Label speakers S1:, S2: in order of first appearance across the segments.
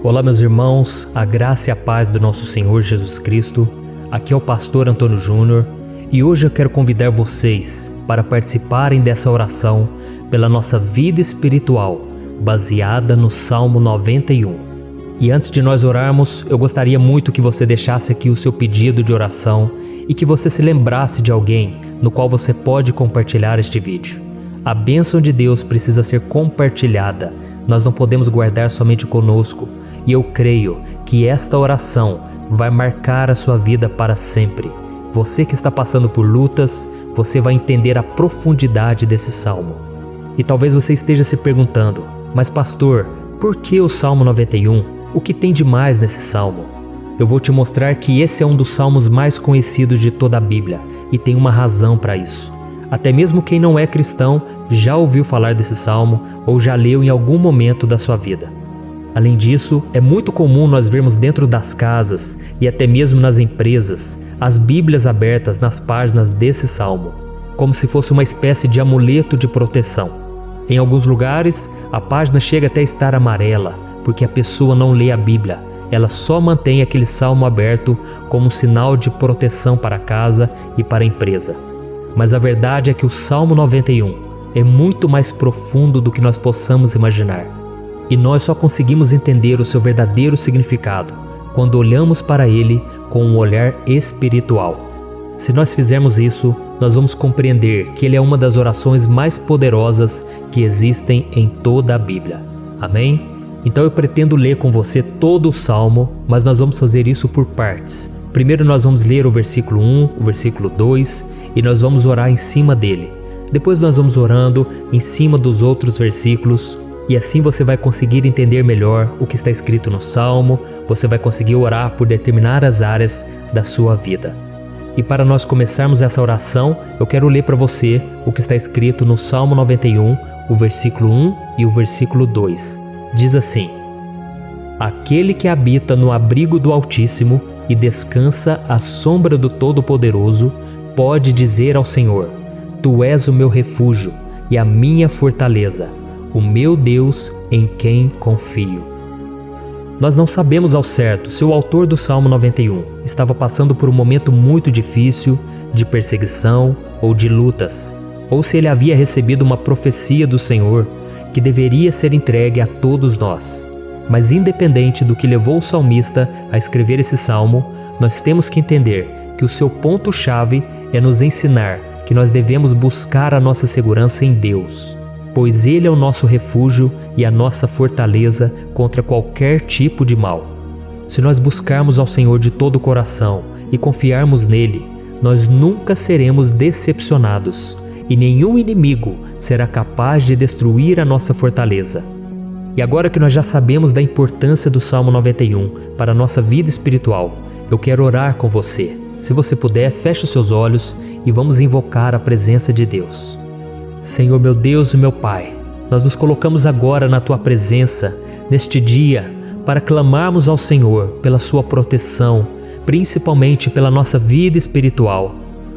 S1: Olá, meus irmãos, a graça e a paz do nosso Senhor Jesus Cristo. Aqui é o pastor Antônio Júnior e hoje eu quero convidar vocês para participarem dessa oração pela nossa vida espiritual, baseada no Salmo 91. E antes de nós orarmos, eu gostaria muito que você deixasse aqui o seu pedido de oração e que você se lembrasse de alguém no qual você pode compartilhar este vídeo. A bênção de Deus precisa ser compartilhada, nós não podemos guardar somente conosco. E eu creio que esta oração vai marcar a sua vida para sempre. Você que está passando por lutas, você vai entender a profundidade desse salmo. E talvez você esteja se perguntando, mas pastor, por que o Salmo 91? O que tem de mais nesse salmo? Eu vou te mostrar que esse é um dos salmos mais conhecidos de toda a Bíblia e tem uma razão para isso. Até mesmo quem não é cristão já ouviu falar desse salmo ou já leu em algum momento da sua vida. Além disso, é muito comum nós vermos dentro das casas e até mesmo nas empresas as Bíblias abertas nas páginas desse salmo, como se fosse uma espécie de amuleto de proteção. Em alguns lugares, a página chega até a estar amarela, porque a pessoa não lê a Bíblia, ela só mantém aquele salmo aberto como um sinal de proteção para a casa e para a empresa. Mas a verdade é que o Salmo 91 é muito mais profundo do que nós possamos imaginar. E nós só conseguimos entender o seu verdadeiro significado quando olhamos para ele com um olhar espiritual. Se nós fizermos isso, nós vamos compreender que ele é uma das orações mais poderosas que existem em toda a Bíblia. Amém? Então eu pretendo ler com você todo o Salmo, mas nós vamos fazer isso por partes. Primeiro nós vamos ler o versículo 1, o versículo 2 e nós vamos orar em cima dele. Depois nós vamos orando em cima dos outros versículos. E assim você vai conseguir entender melhor o que está escrito no Salmo, você vai conseguir orar por determinadas áreas da sua vida. E para nós começarmos essa oração, eu quero ler para você o que está escrito no Salmo 91, o versículo 1 e o versículo 2. Diz assim: Aquele que habita no abrigo do Altíssimo e descansa à sombra do Todo-Poderoso, pode dizer ao Senhor: Tu és o meu refúgio e a minha fortaleza, o meu Deus em quem confio. Nós não sabemos ao certo se o autor do Salmo 91 estava passando por um momento muito difícil, de perseguição ou de lutas, ou se ele havia recebido uma profecia do Senhor que deveria ser entregue a todos nós. Mas independente do que levou o salmista a escrever esse salmo, nós temos que entender que o seu ponto-chave é nos ensinar que nós devemos buscar a nossa segurança em Deus, pois Ele é o nosso refúgio e a nossa fortaleza contra qualquer tipo de mal. Se nós buscarmos ao Senhor de todo o coração e confiarmos nele, nós nunca seremos decepcionados e nenhum inimigo será capaz de destruir a nossa fortaleza. E agora que nós já sabemos da importância do Salmo 91 para a nossa vida espiritual, eu quero orar com você. Se você puder, feche os seus olhos e vamos invocar a presença de Deus. Senhor meu Deus e meu Pai, nós nos colocamos agora na Tua presença, neste dia, para clamarmos ao Senhor pela Sua proteção, principalmente pela nossa vida espiritual.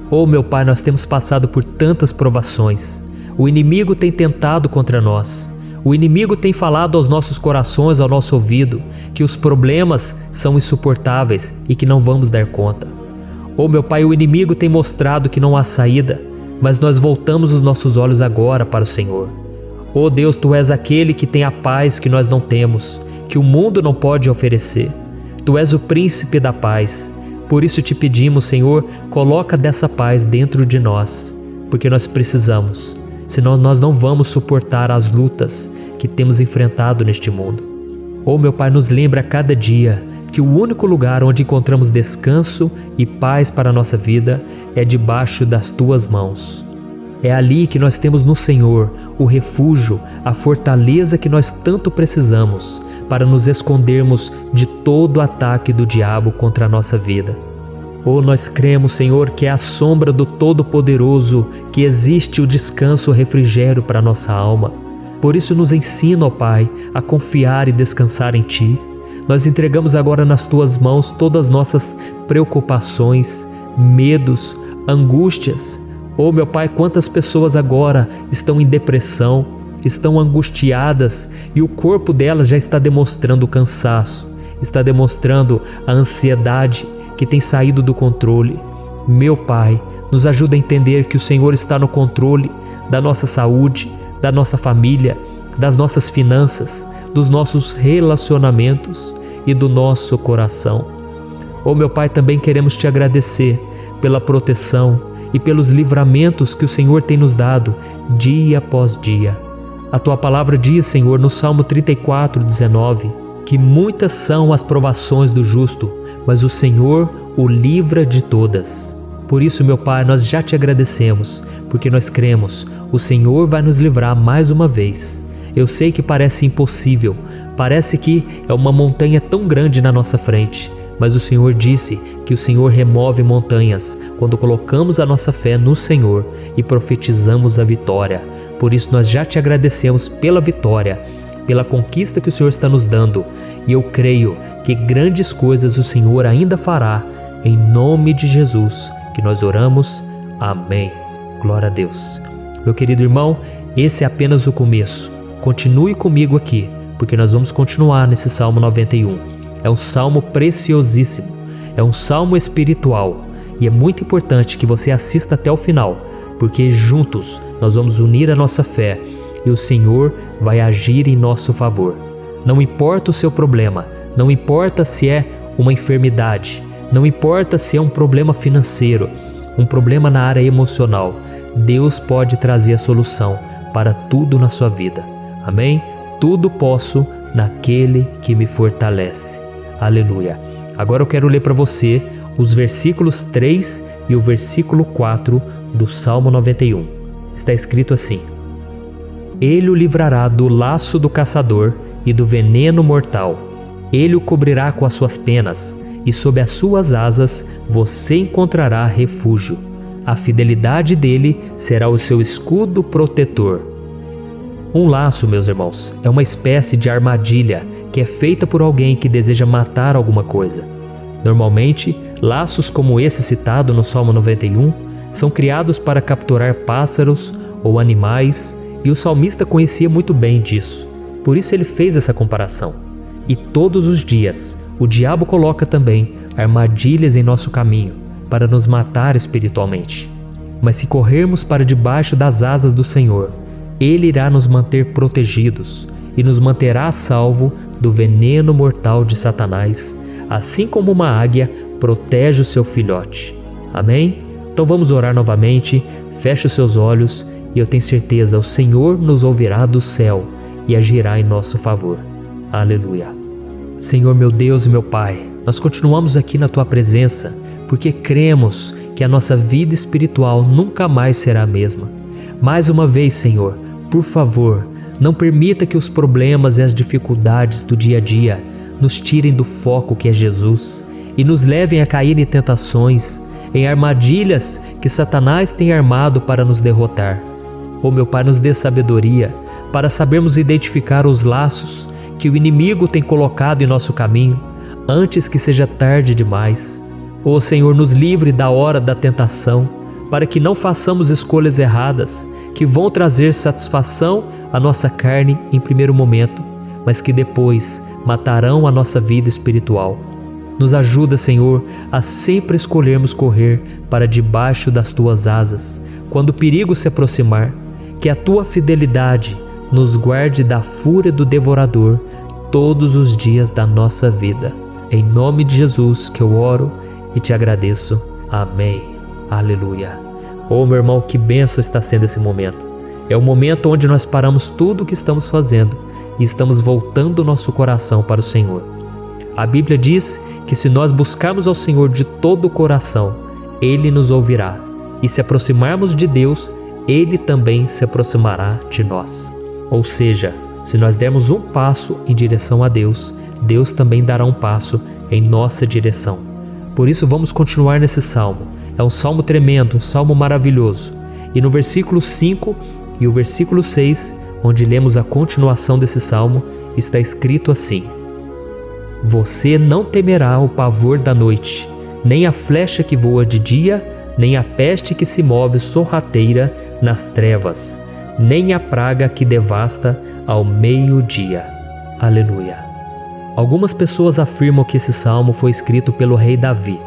S1: Oh meu Pai, nós temos passado por tantas provações. O inimigo tem tentado contra nós. O inimigo tem falado aos nossos corações, ao nosso ouvido, que os problemas são insuportáveis e que não vamos dar conta. Oh meu Pai, o inimigo tem mostrado que não há saída. Mas nós voltamos os nossos olhos agora para o Senhor. Oh Deus, Tu és aquele que tem a paz que nós não temos, que o mundo não pode oferecer. Tu és o príncipe da paz. Por isso te pedimos, Senhor, coloca dessa paz dentro de nós, porque nós precisamos, senão nós não vamos suportar as lutas que temos enfrentado neste mundo. Oh meu Pai, nos lembra a cada dia que o único lugar onde encontramos descanso e paz para a nossa vida é debaixo das Tuas mãos. É ali que nós temos no Senhor o refúgio, a fortaleza que nós tanto precisamos para nos escondermos de todo ataque do diabo contra a nossa vida. Oh, nós cremos, Senhor, que é à sombra do Todo-Poderoso que existe o descanso, o refrigério para a nossa alma. Por isso nos ensina, ó Pai, a confiar e descansar em Ti. Nós entregamos agora nas Tuas mãos todas as nossas preocupações, medos, angústias. Oh meu Pai, quantas pessoas agora estão em depressão, estão angustiadas e o corpo delas já está demonstrando o cansaço, está demonstrando a ansiedade que tem saído do controle. Meu Pai, nos ajuda a entender que o Senhor está no controle da nossa saúde, da nossa família, das nossas finanças, dos nossos relacionamentos e do nosso coração. Oh, meu Pai, também queremos Te agradecer pela proteção e pelos livramentos que o Senhor tem nos dado dia após dia. A Tua palavra diz, Senhor, no Salmo 34:19, que muitas são as provações do justo, mas o Senhor o livra de todas. Por isso, meu Pai, nós já Te agradecemos, porque nós cremos, o Senhor vai nos livrar mais uma vez. Eu sei que parece impossível, parece que é uma montanha tão grande na nossa frente, mas o Senhor disse que o Senhor remove montanhas quando colocamos a nossa fé no Senhor e profetizamos a vitória. Por isso nós já Te agradecemos pela vitória, pela conquista que o Senhor está nos dando, e eu creio que grandes coisas o Senhor ainda fará. Em nome de Jesus que nós oramos. Amém. Glória a Deus. Meu querido irmão, esse é apenas o começo. Continue comigo aqui, porque nós vamos continuar nesse Salmo 91. É um salmo preciosíssimo, é um salmo espiritual, e é muito importante que você assista até o final, porque juntos nós vamos unir a nossa fé e o Senhor vai agir em nosso favor. Não importa o seu problema, não importa se é uma enfermidade, não importa se é um problema financeiro, um problema na área emocional, Deus pode trazer a solução para tudo na sua vida. Amém? Tudo posso naquele que me fortalece. Aleluia. Agora eu quero ler para você os versículos 3 e o versículo 4 do Salmo 91. Está escrito assim: Ele o livrará do laço do caçador e do veneno mortal. Ele o cobrirá com as suas penas, e sob as suas asas você encontrará refúgio. A fidelidade dele será o seu escudo protetor. Um laço, meus irmãos, é uma espécie de armadilha que é feita por alguém que deseja matar alguma coisa. Normalmente, laços como esse citado no Salmo 91 são criados para capturar pássaros ou animais, e o salmista conhecia muito bem disso. Por isso ele fez essa comparação. E todos os dias, o diabo coloca também armadilhas em nosso caminho para nos matar espiritualmente. Mas se corrermos para debaixo das asas do Senhor, Ele irá nos manter protegidos e nos manterá a salvo do veneno mortal de Satanás, assim como uma águia protege o seu filhote. Amém? Então vamos orar novamente, feche os seus olhos e eu tenho certeza, o Senhor nos ouvirá do céu e agirá em nosso favor. Aleluia. Senhor, meu Deus e meu Pai, nós continuamos aqui na Tua presença porque cremos que a nossa vida espiritual nunca mais será a mesma. Mais uma vez, Senhor, por favor, não permita que os problemas e as dificuldades do dia a dia nos tirem do foco que é Jesus e nos levem a cair em tentações, em armadilhas que Satanás tem armado para nos derrotar. Oh, meu Pai, nos dê sabedoria para sabermos identificar os laços que o inimigo tem colocado em nosso caminho antes que seja tarde demais. Oh, Senhor, nos livre da hora da tentação, para que não façamos escolhas erradas que vão trazer satisfação à nossa carne em primeiro momento, mas que depois matarão a nossa vida espiritual. Nos ajuda, Senhor, a sempre escolhermos correr para debaixo das Tuas asas quando o perigo se aproximar, que a Tua fidelidade nos guarde da fúria do devorador todos os dias da nossa vida. Em nome de Jesus que eu oro e Te agradeço. Amém. Aleluia. Oh, meu irmão, que bênção está sendo esse momento. É o momento onde nós paramos tudo o que estamos fazendo e estamos voltando o nosso coração para o Senhor. A Bíblia diz que se nós buscarmos ao Senhor de todo o coração, Ele nos ouvirá. E se aproximarmos de Deus, Ele também se aproximará de nós. Ou seja, se nós dermos um passo em direção a Deus, Deus também dará um passo em nossa direção. Por isso vamos continuar nesse salmo. É um salmo tremendo, um salmo maravilhoso. E no versículo 5 e o versículo 6, onde lemos a continuação desse salmo, está escrito assim: Você não temerá o pavor da noite, nem a flecha que voa de dia, nem a peste que se move sorrateira nas trevas. nem a praga que devasta ao meio-dia. Aleluia. Algumas pessoas afirmam que esse salmo foi escrito pelo rei Davi,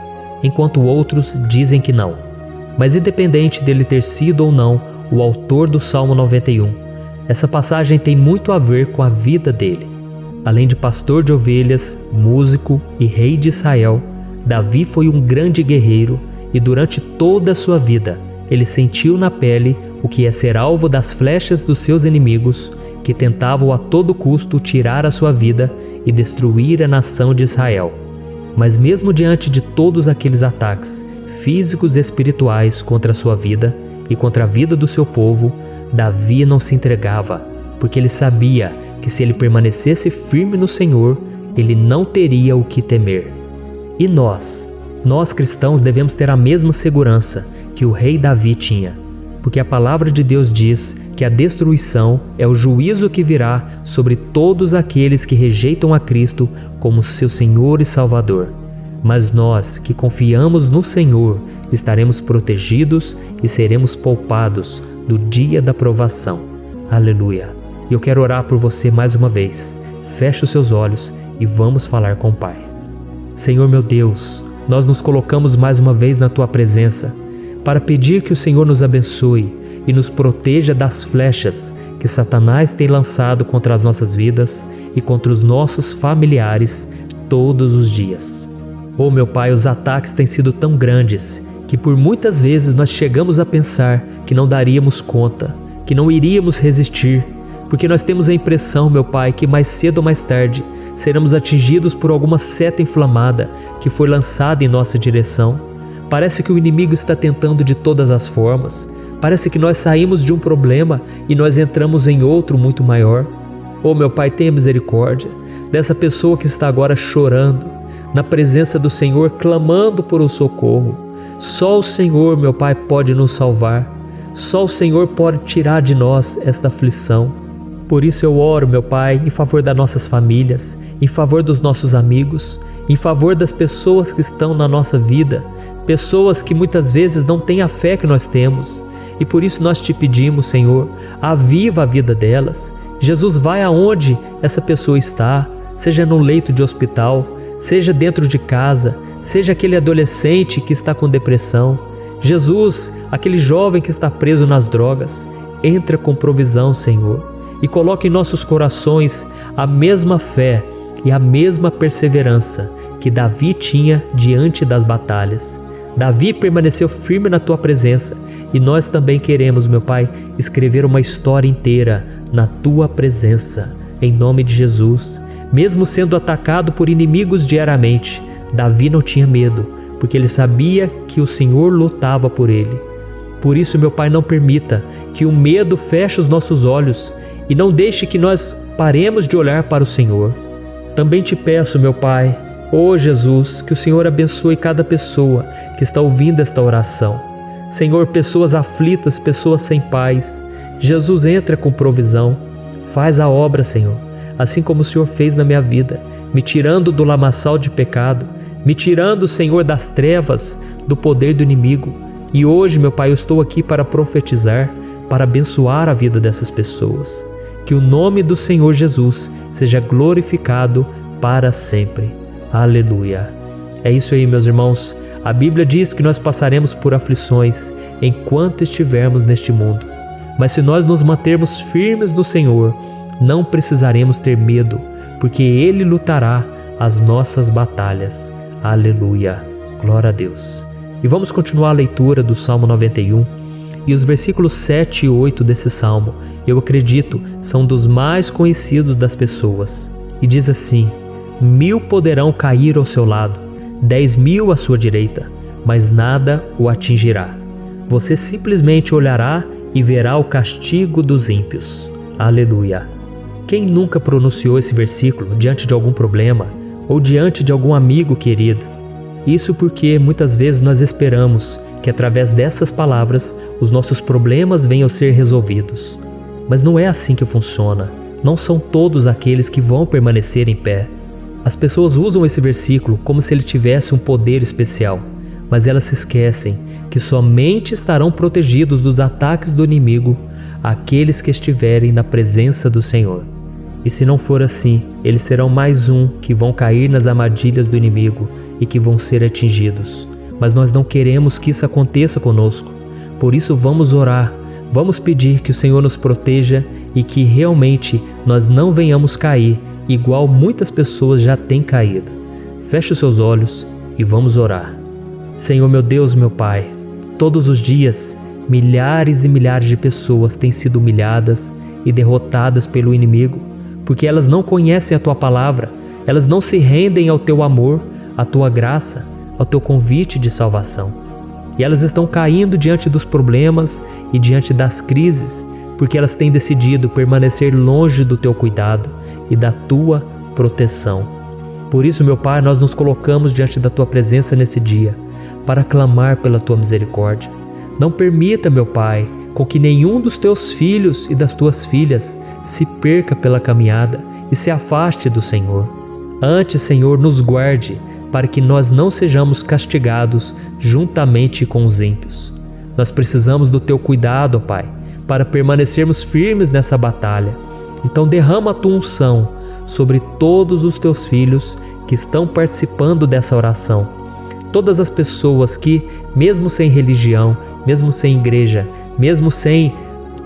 S1: enquanto outros dizem que não. Mas independente dele ter sido ou não o autor do Salmo 91, essa passagem tem muito a ver com a vida dele. Além de pastor de ovelhas, músico e rei de Israel, Davi foi um grande guerreiro e durante toda a sua vida ele sentiu na pele o que é ser alvo das flechas dos seus inimigos que tentavam a todo custo tirar a sua vida e destruir a nação de Israel. Mas mesmo diante de todos aqueles ataques físicos e espirituais contra a sua vida e contra a vida do seu povo, Davi não se entregava, porque ele sabia que se ele permanecesse firme no Senhor, ele não teria o que temer. E nós cristãos devemos ter a mesma segurança que o rei Davi tinha, porque a palavra de Deus diz que a destruição é o juízo que virá sobre todos aqueles que rejeitam a Cristo como seu Senhor e Salvador. Mas nós que confiamos no Senhor estaremos protegidos e seremos poupados do dia da provação. Aleluia! E eu quero orar por você mais uma vez. Feche os seus olhos e vamos falar com o Pai. Senhor meu Deus, nós nos colocamos mais uma vez na Tua presença para pedir que o Senhor nos abençoe e nos proteja das flechas que Satanás tem lançado contra as nossas vidas e contra os nossos familiares todos os dias. Oh meu Pai, os ataques têm sido tão grandes que por muitas vezes nós chegamos a pensar que não daríamos conta, que não iríamos resistir, porque nós temos a impressão, meu Pai, que mais cedo ou mais tarde seremos atingidos por alguma seta inflamada que foi lançada em nossa direção. Parece que o inimigo está tentando de todas as formas. Parece que nós saímos de um problema e nós entramos em outro muito maior. Oh meu Pai, tenha misericórdia dessa pessoa que está agora chorando, na presença do Senhor, clamando por um socorro. Só o Senhor, meu Pai, pode nos salvar. Só o Senhor pode tirar de nós esta aflição. Por isso eu oro, meu Pai, em favor das nossas famílias, em favor dos nossos amigos, em favor das pessoas que estão na nossa vida, pessoas que muitas vezes não têm a fé que nós temos. E por isso nós te pedimos, Senhor, aviva a vida delas. Jesus, vai aonde essa pessoa está, seja no leito de hospital, seja dentro de casa, seja aquele adolescente que está com depressão. Jesus, aquele jovem que está preso nas drogas, entra com provisão, Senhor, e coloca em nossos corações a mesma fé e a mesma perseverança que Davi tinha diante das batalhas. Davi permaneceu firme na Tua presença e nós também queremos, meu Pai, escrever uma história inteira na Tua presença, em nome de Jesus. Mesmo sendo atacado por inimigos diariamente, Davi não tinha medo, porque ele sabia que o Senhor lutava por ele. Por isso, meu Pai, não permita que o medo feche os nossos olhos e não deixe que nós paremos de olhar para o Senhor. Também te peço, meu Pai, ó Jesus, que o Senhor abençoe cada pessoa que está ouvindo esta oração. Senhor, pessoas aflitas, pessoas sem paz. Jesus, entra com provisão. Faz a obra, Senhor, assim como o Senhor fez na minha vida, me tirando do lamaçal de pecado, me tirando, Senhor, das trevas, do poder do inimigo. E hoje, meu Pai, eu estou aqui para profetizar, para abençoar a vida dessas pessoas. Que o nome do Senhor Jesus seja glorificado para sempre. Aleluia. É isso aí, meus irmãos. A Bíblia diz que nós passaremos por aflições enquanto estivermos neste mundo. Mas se nós nos mantermos firmes no Senhor, não precisaremos ter medo, porque Ele lutará as nossas batalhas. Aleluia. Glória a Deus. E vamos continuar a leitura do Salmo 91. E os versículos 7 e 8 desse Salmo, eu acredito, são dos mais conhecidos das pessoas. E diz assim: 1000 poderão cair ao seu lado, 10.000 à sua direita, mas nada o atingirá. Você simplesmente olhará e verá o castigo dos ímpios. Aleluia. Quem nunca pronunciou esse versículo diante de algum problema ou diante de algum amigo querido? Isso porque muitas vezes nós esperamos que através dessas palavras os nossos problemas venham a ser resolvidos. Mas não é assim que funciona. Não são todos aqueles que vão permanecer em pé. As pessoas usam esse versículo como se ele tivesse um poder especial, mas elas se esquecem que somente estarão protegidos dos ataques do inimigo aqueles que estiverem na presença do Senhor. E se não for assim, eles serão mais um que vão cair nas armadilhas do inimigo e que vão ser atingidos. Mas nós não queremos que isso aconteça conosco. Por isso vamos orar, vamos pedir que o Senhor nos proteja e que realmente nós não venhamos cair igual muitas pessoas já têm caído. Feche os seus olhos e vamos orar. Senhor meu Deus, meu Pai, todos os dias milhares e milhares de pessoas têm sido humilhadas e derrotadas pelo inimigo, porque elas não conhecem a Tua palavra, elas não se rendem ao Teu amor, à Tua graça, ao Teu convite de salvação. E elas estão caindo diante dos problemas e diante das crises, porque elas têm decidido permanecer longe do Teu cuidado e da Tua proteção. Por isso, meu Pai, nós nos colocamos diante da Tua presença nesse dia, para clamar pela Tua misericórdia. Não permita, meu Pai, com que nenhum dos Teus filhos e das Tuas filhas se perca pela caminhada e se afaste do Senhor. Antes, Senhor, nos guarde, para que nós não sejamos castigados juntamente com os ímpios. Nós precisamos do Teu cuidado, ó Pai, para permanecermos firmes nessa batalha. Então derrama a Tua unção sobre todos os Teus filhos que estão participando dessa oração. Todas as pessoas que, mesmo sem religião, mesmo sem igreja, mesmo sem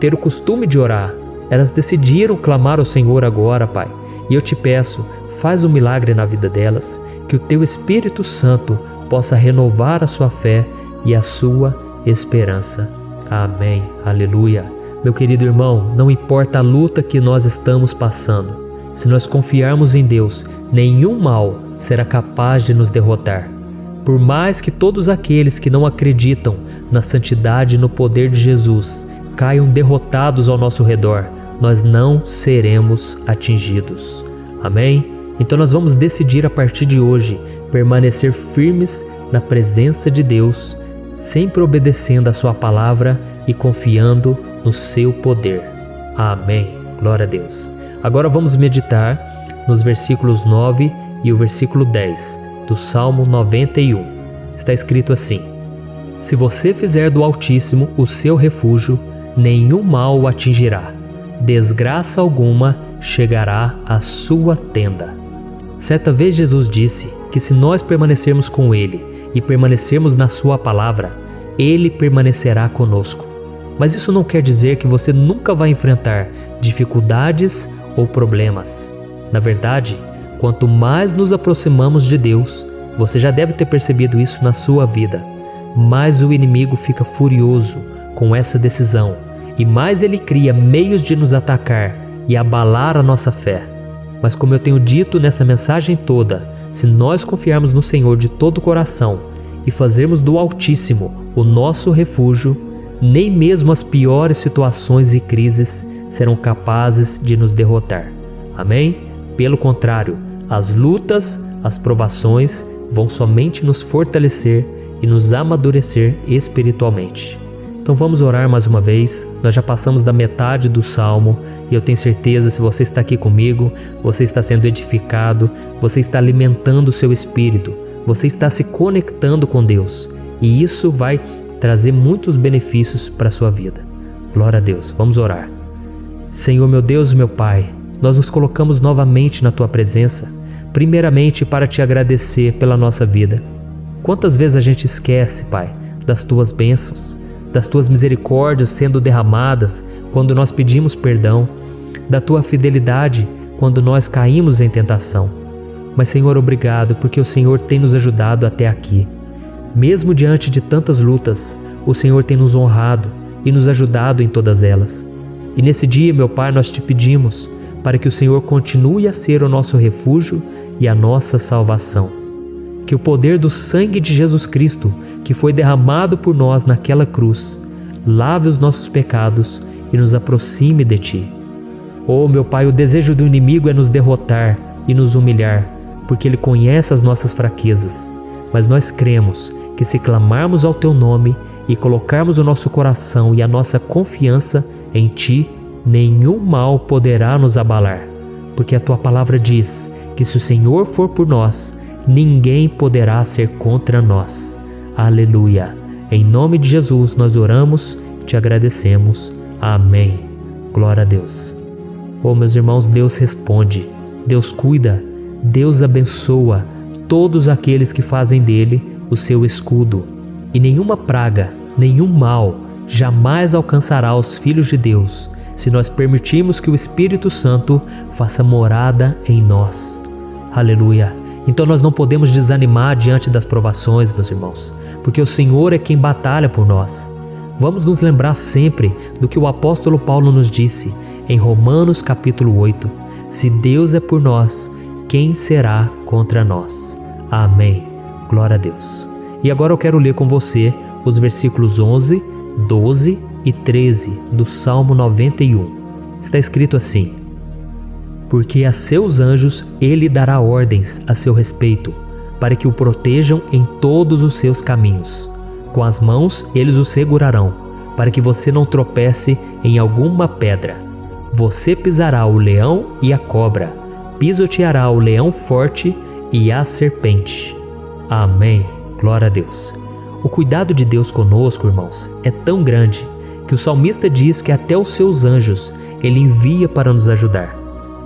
S1: ter o costume de orar, elas decidiram clamar ao Senhor agora, Pai. E eu te peço, faz um milagre na vida delas, que o Teu Espírito Santo possa renovar a sua fé e a sua esperança. Amém. Aleluia. Meu querido irmão, não importa a luta que nós estamos passando, se nós confiarmos em Deus, nenhum mal será capaz de nos derrotar. Por mais que todos aqueles que não acreditam na santidade e no poder de Jesus caiam derrotados ao nosso redor, nós não seremos atingidos. Amém? Então nós vamos decidir a partir de hoje permanecer firmes na presença de Deus, sempre obedecendo a Sua palavra e confiando no Seu poder. Amém. Glória a Deus. Agora vamos meditar nos versículos 9 e o versículo 10 do Salmo 91. Está escrito assim: Se você fizer do Altíssimo o seu refúgio, nenhum mal o atingirá, desgraça alguma chegará à sua tenda. Certa vez Jesus disse que se nós permanecermos com Ele e permanecermos na Sua palavra, Ele permanecerá conosco. Mas isso não quer dizer que você nunca vai enfrentar dificuldades ou problemas. Na verdade, quanto mais nos aproximamos de Deus, você já deve ter percebido isso na sua vida, mais o inimigo fica furioso com essa decisão e mais ele cria meios de nos atacar e abalar a nossa fé. Mas como eu tenho dito nessa mensagem toda, se nós confiarmos no Senhor de todo o coração e fazermos do Altíssimo o nosso refúgio, nem mesmo as piores situações e crises serão capazes de nos derrotar. Amém? Pelo contrário, as lutas, as provações vão somente nos fortalecer e nos amadurecer espiritualmente. Então vamos orar mais uma vez. Nós já passamos da metade do Salmo e eu tenho certeza, se você está aqui comigo, você está sendo edificado, você está alimentando o seu espírito, você está se conectando com Deus e isso vai trazer muitos benefícios para a sua vida. Glória a Deus. Vamos orar. Senhor meu Deus e meu Pai, nós nos colocamos novamente na Tua presença, primeiramente para Te agradecer pela nossa vida. Quantas vezes a gente esquece, Pai, das Tuas bênçãos, das Tuas misericórdias sendo derramadas quando nós pedimos perdão, da Tua fidelidade quando nós caímos em tentação. Mas Senhor, obrigado porque o Senhor tem nos ajudado até aqui. Mesmo diante de tantas lutas, o Senhor tem nos honrado e nos ajudado em todas elas. E nesse dia, meu Pai, nós Te pedimos para que o Senhor continue a ser o nosso refúgio e a nossa salvação. Que o poder do sangue de Jesus Cristo, que foi derramado por nós naquela cruz, lave os nossos pecados e nos aproxime de Ti. Oh, meu Pai, o desejo do inimigo é nos derrotar e nos humilhar, porque ele conhece as nossas fraquezas. Mas nós cremos que se clamarmos ao Teu nome e colocarmos o nosso coração e a nossa confiança em Ti, nenhum mal poderá nos abalar, porque a Tua palavra diz que se o Senhor for por nós, ninguém poderá ser contra nós. Aleluia! Em nome de Jesus nós oramos, Te agradecemos. Amém. Glória a Deus. Oh, meus irmãos, Deus responde, Deus cuida, Deus abençoa todos aqueles que fazem dele o seu escudo. E nenhuma praga, nenhum mal jamais alcançará os filhos de Deus, se nós permitirmos que o Espírito Santo faça morada em nós. Aleluia! Então nós não podemos desanimar diante das provações, meus irmãos, porque o Senhor é quem batalha por nós. Vamos nos lembrar sempre do que o apóstolo Paulo nos disse em Romanos capítulo 8. Se Deus é por nós, quem será contra nós? Amém. Glória a Deus. E agora eu quero ler com você os versículos 11, 12 e 13 do Salmo 91. Está escrito assim: porque a seus anjos ele dará ordens a seu respeito, para que o protejam em todos os seus caminhos. Com as mãos eles o segurarão, para que você não tropece em alguma pedra. Você pisará o leão e a cobra, pisoteará o leão forte e a serpente. Amém. Glória a Deus. O cuidado de Deus conosco, irmãos, é tão grande que o salmista diz que até os seus anjos ele envia para nos ajudar.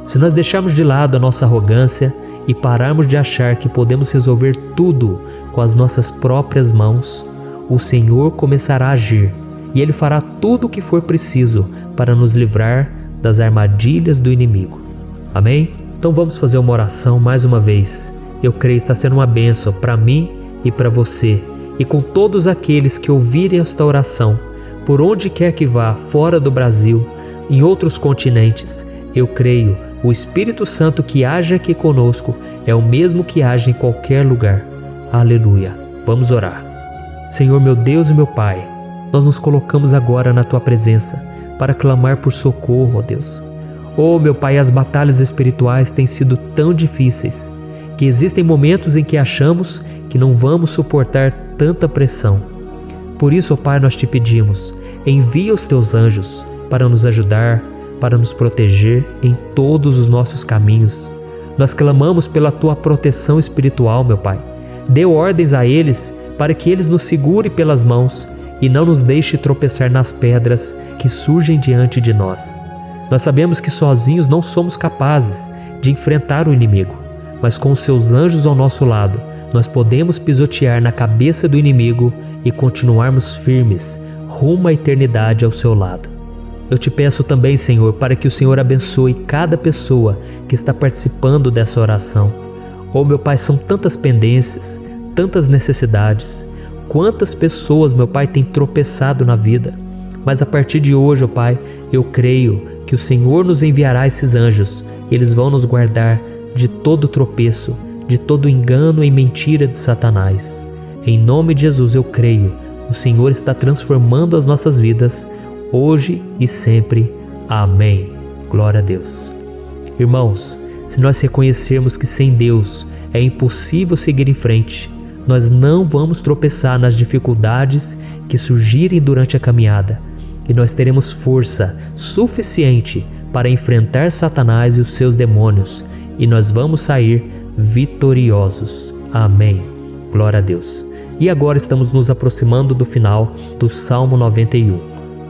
S1: Se nós deixarmos de lado a nossa arrogância e pararmos de achar que podemos resolver tudo com as nossas próprias mãos, o Senhor começará a agir e Ele fará tudo o que for preciso para nos livrar das armadilhas do inimigo. Amém? Então vamos fazer uma oração mais uma vez. Eu creio que está sendo uma bênção para mim e para você, e com todos aqueles que ouvirem esta oração, por onde quer que vá, fora do Brasil, em outros continentes. Eu creio, o Espírito Santo que age aqui conosco é o mesmo que age em qualquer lugar. Aleluia. Vamos orar. Senhor, meu Deus e meu Pai, nós nos colocamos agora na Tua presença para clamar por socorro, ó Deus. Oh, meu Pai, as batalhas espirituais têm sido tão difíceis que existem momentos em que achamos que não vamos suportar tanta pressão. Por isso, ó Pai, nós te pedimos, envia os Teus anjos para nos ajudar, para nos proteger em todos os nossos caminhos. Nós clamamos pela Tua proteção espiritual, meu Pai. Dê ordens a eles para que eles nos segurem pelas mãos e não nos deixe tropeçar nas pedras que surgem diante de nós. Nós sabemos que sozinhos não somos capazes de enfrentar o inimigo, mas com os Seus anjos ao nosso lado, nós podemos pisotear na cabeça do inimigo e continuarmos firmes rumo à eternidade ao Seu lado. Eu te peço também, Senhor, para que o Senhor abençoe cada pessoa que está participando dessa oração. Oh, meu Pai, são tantas pendências, tantas necessidades. Quantas pessoas, meu Pai, têm tropeçado na vida. Mas a partir de hoje, oh Pai, eu creio que o Senhor nos enviará esses anjos. Eles vão nos guardar de todo tropeço, de todo engano e mentira de Satanás. Em nome de Jesus eu creio, o Senhor está transformando as nossas vidas, hoje e sempre. Amém. Glória a Deus. Irmãos, se nós reconhecermos que sem Deus é impossível seguir em frente, nós não vamos tropeçar nas dificuldades que surgirem durante a caminhada, e nós teremos força suficiente para enfrentar Satanás e os seus demônios, e nós vamos sair vitoriosos. Amém. Glória a Deus. E agora estamos nos aproximando do final do Salmo 91.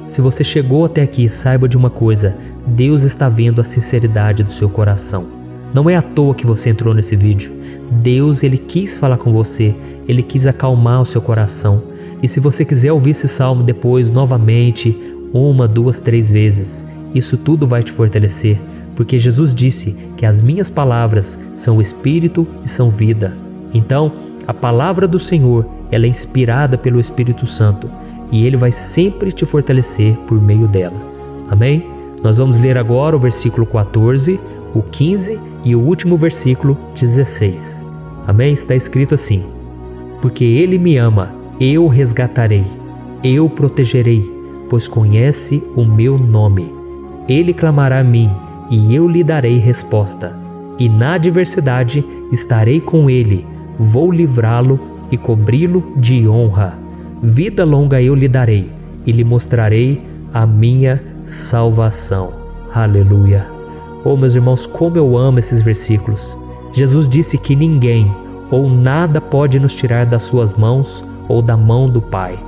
S1: Se você chegou até aqui, saiba de uma coisa: Deus está vendo a sinceridade do seu coração. Não é à toa que você entrou nesse vídeo. Deus, Ele quis falar com você, Ele quis acalmar o seu coração. E se você quiser ouvir esse salmo depois, novamente, 1, 2, 3 vezes, isso tudo vai te fortalecer, porque Jesus disse que as minhas palavras são espírito e são vida. Então, a palavra do Senhor, ela é inspirada pelo Espírito Santo, e Ele vai sempre te fortalecer por meio dela. Amém? Nós vamos ler agora o versículo 14, o 15 e o último versículo 16. Amém? Está escrito assim: porque Ele me ama, eu o resgatarei, eu o protegerei, pois conhece o meu nome. Ele clamará a mim, e eu lhe darei resposta. E na adversidade estarei com ele, vou livrá-lo e cobri-lo de honra. Vida longa eu lhe darei, e lhe mostrarei a minha salvação. Aleluia. Oh, meus irmãos, como eu amo esses versículos. Jesus disse que ninguém ou nada pode nos tirar das suas mãos ou da mão do Pai.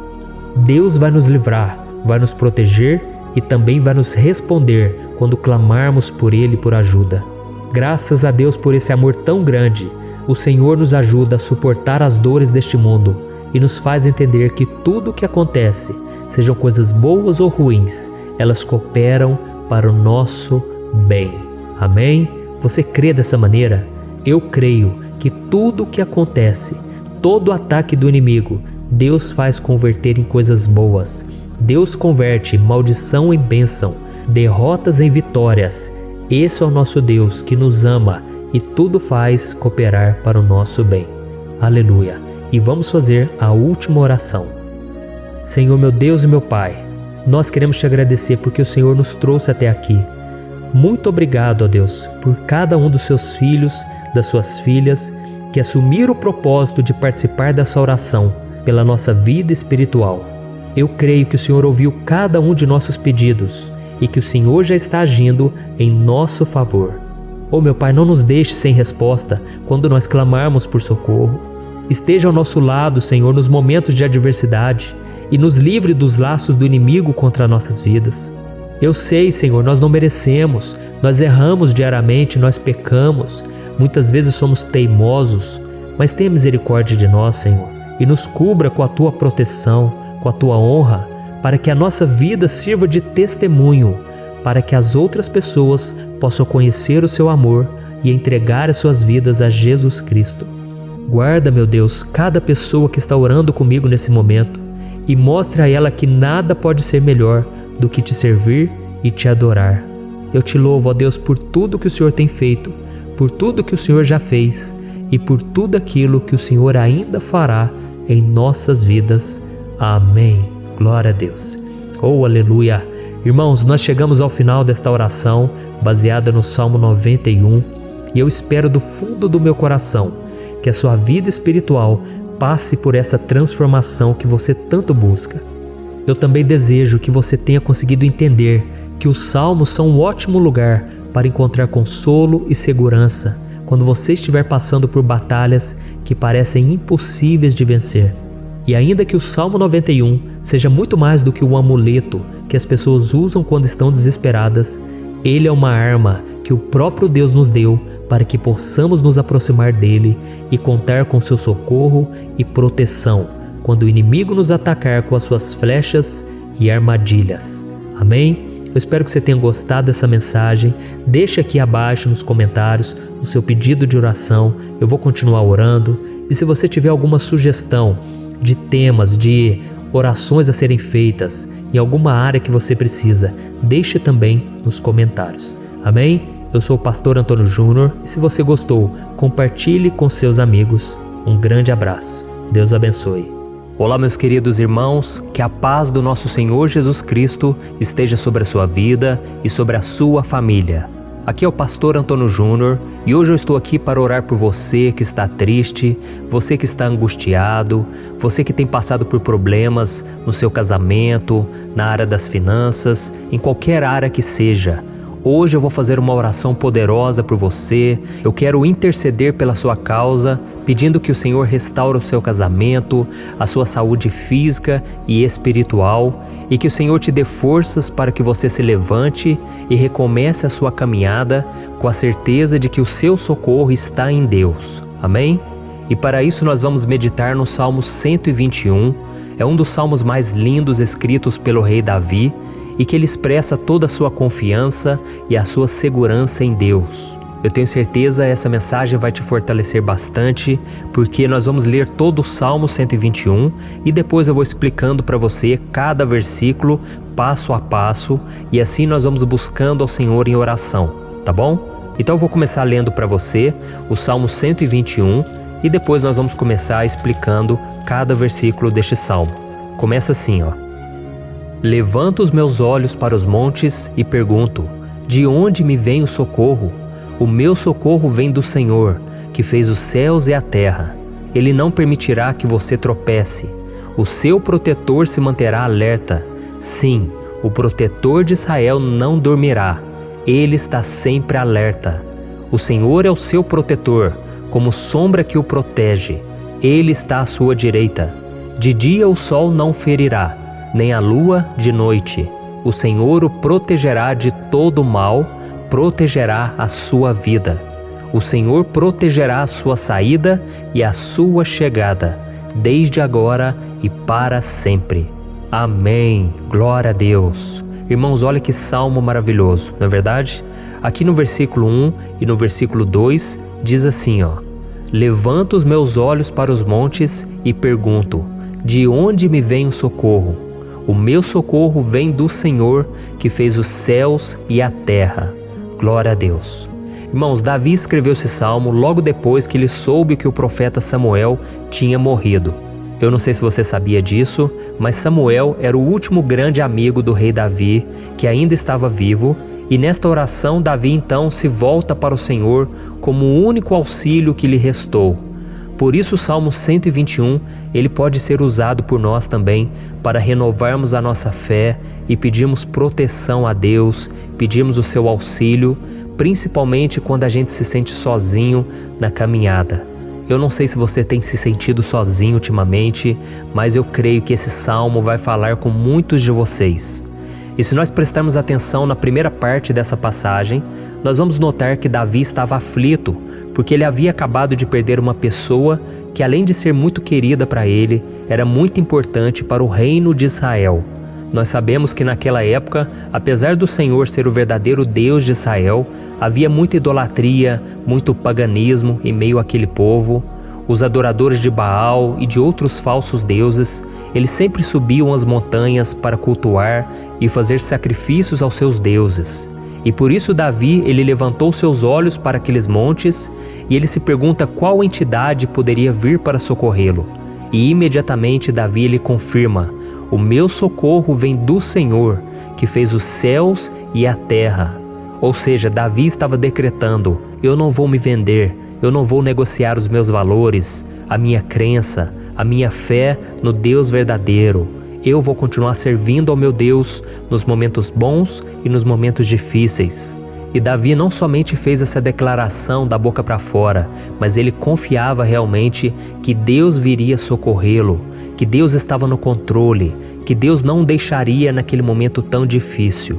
S1: Deus vai nos livrar, vai nos proteger e também vai nos responder quando clamarmos por Ele por ajuda. Graças a Deus por esse amor tão grande, o Senhor nos ajuda a suportar as dores deste mundo e nos faz entender que tudo o que acontece, sejam coisas boas ou ruins, elas cooperam para o nosso bem. Amém? Você crê dessa maneira? Eu creio que tudo o que acontece, todo ataque do inimigo, Deus faz converter em coisas boas. Deus converte maldição em bênção, derrotas em vitórias. Esse é o nosso Deus que nos ama e tudo faz cooperar para o nosso bem. Aleluia! E vamos fazer a última oração. Senhor, meu Deus e meu Pai, nós queremos te agradecer porque o Senhor nos trouxe até aqui. Muito obrigado, ó Deus, por cada um dos seus filhos, das suas filhas, que assumiram o propósito de participar dessa oração pela nossa vida espiritual. Eu creio que o Senhor ouviu cada um de nossos pedidos e que o Senhor já está agindo em nosso favor. Oh, meu Pai, não nos deixe sem resposta quando nós clamarmos por socorro. Esteja ao nosso lado, Senhor, nos momentos de adversidade e nos livre dos laços do inimigo contra nossas vidas. Eu sei, Senhor, nós não merecemos, nós erramos diariamente, nós pecamos, muitas vezes somos teimosos, mas tenha misericórdia de nós, Senhor, e nos cubra com a Tua proteção, com a Tua honra, para que a nossa vida sirva de testemunho, para que as outras pessoas possam conhecer o Seu amor e entregar as suas vidas a Jesus Cristo. Guarda, meu Deus, cada pessoa que está orando comigo nesse momento e mostre a ela que nada pode ser melhor do que te servir e te adorar. Eu te louvo, ó Deus, por tudo que o Senhor tem feito, por tudo que o Senhor já fez e por tudo aquilo que o Senhor ainda fará em nossas vidas. Amém. Glória a Deus. Oh, aleluia. Irmãos, nós chegamos ao final desta oração baseada no Salmo 91 e eu espero do fundo do meu coração que a sua vida espiritual passe por essa transformação que você tanto busca. Eu também desejo que você tenha conseguido entender que os salmos são um ótimo lugar para encontrar consolo e segurança quando você estiver passando por batalhas que parecem impossíveis de vencer. E ainda que o Salmo 91 seja muito mais do que um amuleto que as pessoas usam quando estão desesperadas, ele é uma arma que o próprio Deus nos deu para que possamos nos aproximar dele e contar com seu socorro e proteção quando o inimigo nos atacar com as suas flechas e armadilhas. Amém? Eu espero que você tenha gostado dessa mensagem. Deixe aqui abaixo nos comentários o seu pedido de oração. Eu vou continuar orando. E se você tiver alguma sugestão de temas, de orações a serem feitas em alguma área que você precisa, deixe também nos comentários. Amém? Eu sou o pastor Antônio Júnior e se você gostou, compartilhe com seus amigos. Um grande abraço. Deus abençoe. Olá, meus queridos irmãos, que a paz do nosso Senhor Jesus Cristo esteja sobre a sua vida e sobre a sua família. Aqui é o pastor Antônio Júnior e hoje eu estou aqui para orar por você que está triste, você que está angustiado, você que tem passado por problemas no seu casamento, na área das finanças, em qualquer área que seja. Hoje eu vou fazer uma oração poderosa por você. Eu quero interceder pela sua causa, pedindo que o Senhor restaure o seu casamento, a sua saúde física e espiritual, e que o Senhor te dê forças para que você se levante e recomece a sua caminhada com a certeza de que o seu socorro está em Deus. Amém? E para isso nós vamos meditar no Salmo 121. É um dos salmos mais lindos escritos pelo rei Davi, e que ele expressa toda a sua confiança e a sua segurança em Deus. Eu tenho certeza essa mensagem vai te fortalecer bastante, porque nós vamos ler todo o Salmo 121 e depois eu vou explicando para você cada versículo, passo a passo, e assim nós vamos buscando ao Senhor em oração, tá bom? Então eu vou começar lendo para você o Salmo 121 e depois nós vamos começar explicando cada versículo deste salmo. Começa assim, ó. Levanto os meus olhos para os montes e pergunto: de onde me vem o socorro? O meu socorro vem do Senhor, que fez os céus e a terra. Ele não permitirá que você tropece. O seu protetor se manterá alerta. Sim, o protetor de Israel não dormirá. Ele está sempre alerta. O Senhor é o seu protetor, como sombra que o protege. Ele está à sua direita. De dia o sol não ferirá, nem a lua de noite. O Senhor o protegerá de todo mal, protegerá a sua vida. O Senhor protegerá a sua saída e a sua chegada, desde agora e para sempre. Amém. Glória a Deus. Irmãos, olha que salmo maravilhoso, não é verdade? Aqui no versículo 1 e no versículo 2 diz assim, Levanto os meus olhos para os montes e pergunto, de onde me vem o socorro? O meu socorro vem do Senhor, que fez os céus e a terra. Glória a Deus. Irmãos, Davi escreveu esse salmo logo depois que ele soube que o profeta Samuel tinha morrido. Eu não sei se você sabia disso, mas Samuel era o último grande amigo do rei Davi, que ainda estava vivo, e nesta oração Davi então se volta para o Senhor como o único auxílio que lhe restou. Por isso o Salmo 121, ele pode ser usado por nós também para renovarmos a nossa fé e pedirmos proteção a Deus, pedirmos o seu auxílio, principalmente quando a gente se sente sozinho na caminhada. Eu não sei se você tem se sentido sozinho ultimamente, mas eu creio que esse salmo vai falar com muitos de vocês. E se nós prestarmos atenção na primeira parte dessa passagem, nós vamos notar que Davi estava aflito, porque ele havia acabado de perder uma pessoa que, além de ser muito querida para ele, era muito importante para o reino de Israel. Nós sabemos que naquela época, apesar do Senhor ser o verdadeiro Deus de Israel, havia muita idolatria, muito paganismo em meio àquele povo. Os adoradores de Baal e de outros falsos deuses, eles sempre subiam as montanhas para cultuar e fazer sacrifícios aos seus deuses. E por isso Davi, ele levantou seus olhos para aqueles montes e ele se pergunta qual entidade poderia vir para socorrê-lo. E imediatamente Davi ele confirma: o meu socorro vem do Senhor, que fez os céus e a terra. Ou seja, Davi estava decretando: eu não vou me vender, eu não vou negociar os meus valores, a minha crença, a minha fé no Deus verdadeiro. Eu vou continuar servindo ao meu Deus nos momentos bons e nos momentos difíceis. E Davi não somente fez essa declaração da boca para fora, mas ele confiava realmente que Deus viria socorrê-lo, que Deus estava no controle, que Deus não o deixaria naquele momento tão difícil.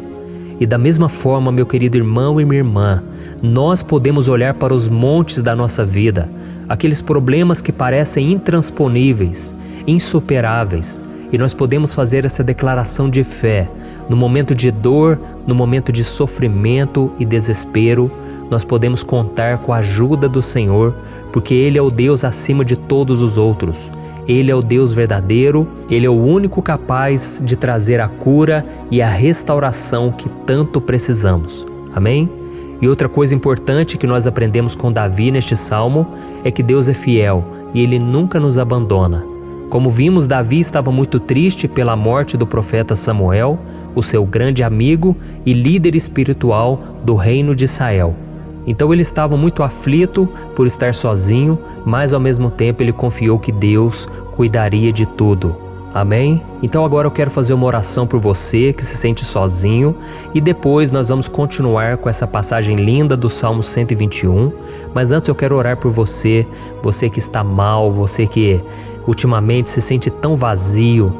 S1: E da mesma forma, meu querido irmão e minha irmã, nós podemos olhar para os montes da nossa vida, aqueles problemas que parecem intransponíveis, insuperáveis, e nós podemos fazer essa declaração de fé. No momento de dor, no momento de sofrimento e desespero, nós podemos contar com a ajuda do Senhor, porque Ele é o Deus acima de todos os outros. Ele é o Deus verdadeiro, Ele é o único capaz de trazer a cura e a restauração que tanto precisamos. Amém? E outra coisa importante que nós aprendemos com Davi neste salmo é que Deus é fiel e Ele nunca nos abandona. Como vimos, Davi estava muito triste pela morte do profeta Samuel, o seu grande amigo e líder espiritual do reino de Israel. Então ele estava muito aflito por estar sozinho, mas ao mesmo tempo ele confiou que Deus cuidaria de tudo. Amém? Então agora eu quero fazer uma oração por você que se sente sozinho e depois nós vamos continuar com essa passagem linda do Salmo 121. Mas antes eu quero orar por você, você que está mal, você que ultimamente se sente tão vazio,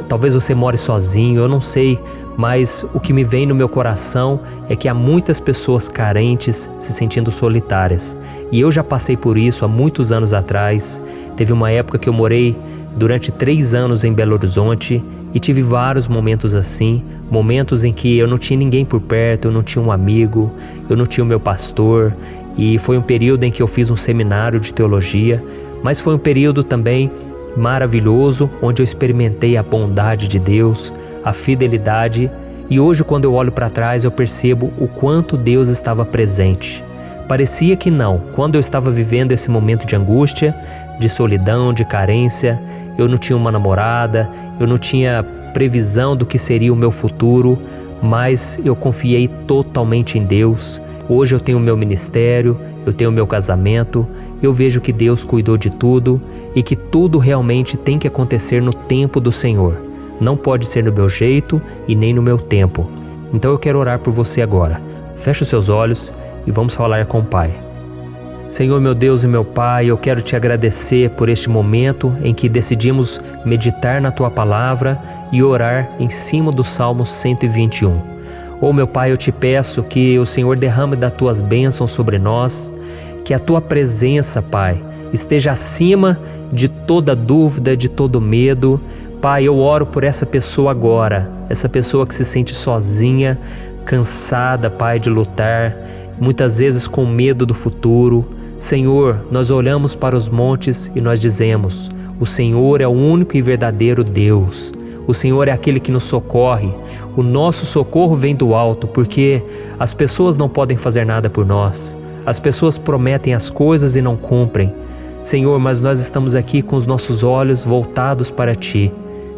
S1: talvez você more sozinho, eu não sei, mas o que me vem no meu coração é que há muitas pessoas carentes se sentindo solitárias. E eu já passei por isso há muitos anos atrás. Teve uma época que eu morei durante 3 anos em Belo Horizonte e tive vários momentos assim, momentos em que eu não tinha ninguém por perto, eu não tinha um amigo, eu não tinha o meu pastor, e foi um período em que eu fiz um seminário de teologia, mas foi um período também maravilhoso, onde eu experimentei a bondade de Deus, a fidelidade, e hoje quando eu olho para trás eu percebo o quanto Deus estava presente. Parecia que não, quando eu estava vivendo esse momento de angústia, de solidão, de carência, eu não tinha uma namorada, eu não tinha previsão do que seria o meu futuro, mas eu confiei totalmente em Deus. Hoje eu tenho o meu ministério, eu tenho o meu casamento, eu vejo que Deus cuidou de tudo e que tudo realmente tem que acontecer no tempo do Senhor. Não pode ser no meu jeito e nem no meu tempo. Então eu quero orar por você agora. Feche os seus olhos e vamos falar com o Pai. Senhor, meu Deus e meu Pai, eu quero te agradecer por este momento em que decidimos meditar na Tua Palavra e orar em cima do Salmo 121. Oh, meu Pai, eu te peço que o Senhor derrame das Tuas bênçãos sobre nós, que a Tua presença, Pai, esteja acima de toda dúvida, de todo medo. Pai, eu oro por essa pessoa agora, essa pessoa que se sente sozinha, cansada, Pai, de lutar, muitas vezes com medo do futuro. Senhor, nós olhamos para os montes e nós dizemos: o Senhor é o único e verdadeiro Deus. O Senhor é aquele que nos socorre. O nosso socorro vem do alto, porque as pessoas não podem fazer nada por nós. As pessoas prometem as coisas e não cumprem. Senhor, mas nós estamos aqui com os nossos olhos voltados para Ti.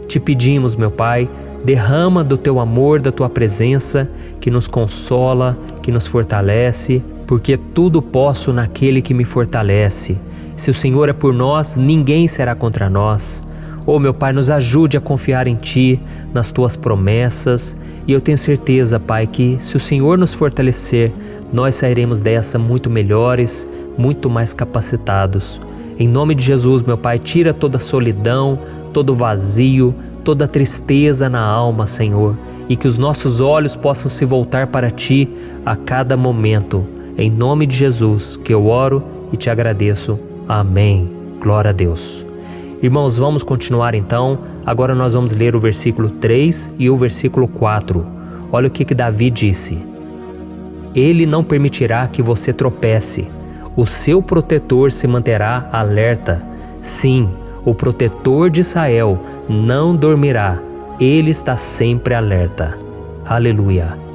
S1: Te pedimos, meu Pai, derrama do Teu amor, da Tua presença, que nos consola, que nos fortalece, porque tudo posso naquele que me fortalece. Se o Senhor é por nós, ninguém será contra nós. Oh, meu Pai, nos ajude a confiar em Ti, nas Tuas promessas, e eu tenho certeza, Pai, que se o Senhor nos fortalecer, nós sairemos dessa muito melhores, muito mais capacitados. Em nome de Jesus, meu Pai, tira toda a solidão, todo o vazio, toda a tristeza na alma, Senhor, e que os nossos olhos possam se voltar para Ti a cada momento. Em nome de Jesus que eu oro e te agradeço. Amém. Glória a Deus. Irmãos, vamos continuar então. Agora nós vamos ler o versículo 3 e o versículo 4. Olha o que Davi disse. Ele não permitirá que você tropece. O seu protetor se manterá alerta. Sim, o protetor de Israel não dormirá. Ele está sempre alerta. Aleluia.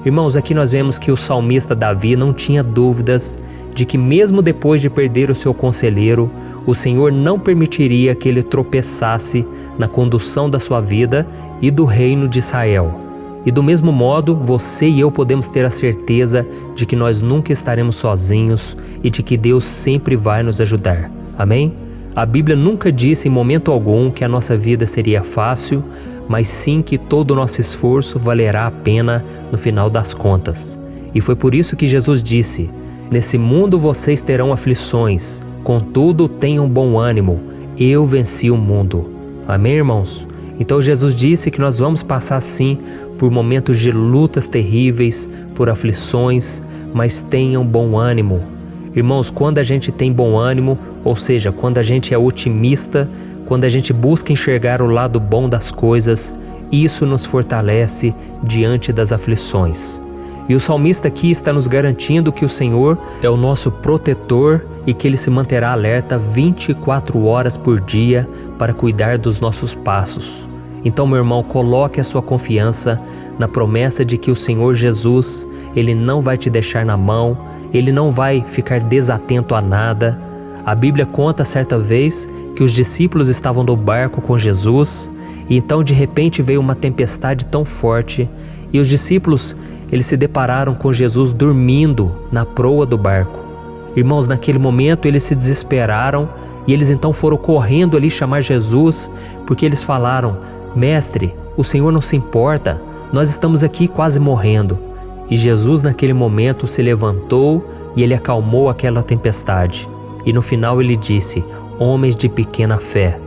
S1: Irmãos, aqui nós vemos que o salmista Davi não tinha dúvidas de que mesmo depois de perder o seu conselheiro, o Senhor não permitiria que ele tropeçasse na condução da sua vida e do reino de Israel. E do mesmo modo, você e eu podemos ter a certeza de que nós nunca estaremos sozinhos e de que Deus sempre vai nos ajudar. Amém? A Bíblia nunca disse em momento algum que a nossa vida seria fácil, mas sim que todo o nosso esforço valerá a pena no final das contas. E foi por isso que Jesus disse: nesse mundo vocês terão aflições, contudo tenham bom ânimo, eu venci o mundo. Amém, irmãos? Então Jesus disse que nós vamos passar sim por momentos de lutas terríveis, por aflições, mas tenham bom ânimo. Irmãos, quando a gente tem bom ânimo, ou seja, quando a gente é otimista, quando a gente busca enxergar o lado bom das coisas, isso nos fortalece diante das aflições. E o salmista aqui está nos garantindo que o Senhor é o nosso protetor e que Ele se manterá alerta 24 horas por dia para cuidar dos nossos passos. Então, meu irmão, coloque a sua confiança na promessa de que o Senhor Jesus, Ele não vai te deixar na mão, Ele não vai ficar desatento a nada. A Bíblia conta certa vez que os discípulos estavam no barco com Jesus e então de repente veio uma tempestade tão forte e os discípulos eles se depararam com Jesus dormindo na proa do barco. Irmãos, naquele momento eles se desesperaram e eles então foram correndo ali chamar Jesus porque eles falaram: Mestre, o Senhor não se importa, nós estamos aqui quase morrendo. E Jesus naquele momento se levantou e Ele acalmou aquela tempestade. E no final Ele disse: homens de pequena fé.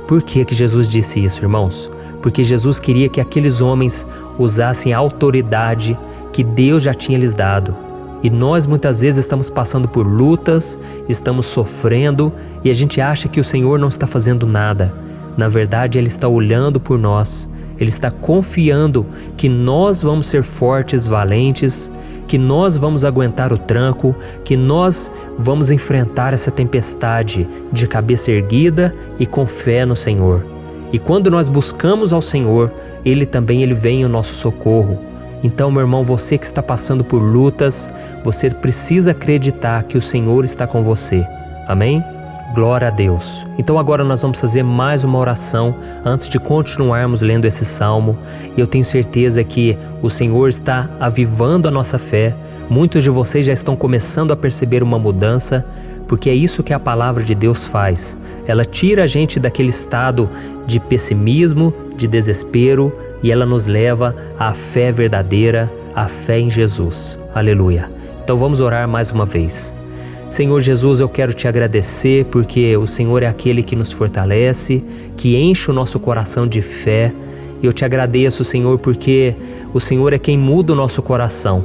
S1: Por que Jesus disse isso, irmãos? Porque Jesus queria que aqueles homens usassem a autoridade que Deus já tinha lhes dado. E nós muitas vezes estamos passando por lutas, estamos sofrendo e a gente acha que o Senhor não está fazendo nada. Na verdade, Ele está olhando por nós. Ele está confiando que nós vamos ser fortes, valentes, que nós vamos aguentar o tranco, que nós vamos enfrentar essa tempestade de cabeça erguida e com fé no Senhor. E quando nós buscamos ao Senhor, Ele vem em nosso socorro. Então, meu irmão, você que está passando por lutas, você precisa acreditar que o Senhor está com você. Amém? Glória a Deus. Então agora nós vamos fazer mais uma oração antes de continuarmos lendo esse salmo. E eu tenho certeza que o Senhor está avivando a nossa fé. Muitos de vocês já estão começando a perceber uma mudança, porque é isso que a palavra de Deus faz. Ela tira a gente daquele estado de pessimismo, de desespero, e ela nos leva à fé verdadeira, à fé em Jesus. Aleluia. Então vamos orar mais uma vez. Senhor Jesus, eu quero te agradecer porque o Senhor é aquele que nos fortalece, que enche o nosso coração de fé. Eu te agradeço, Senhor, porque o Senhor é quem muda o nosso coração.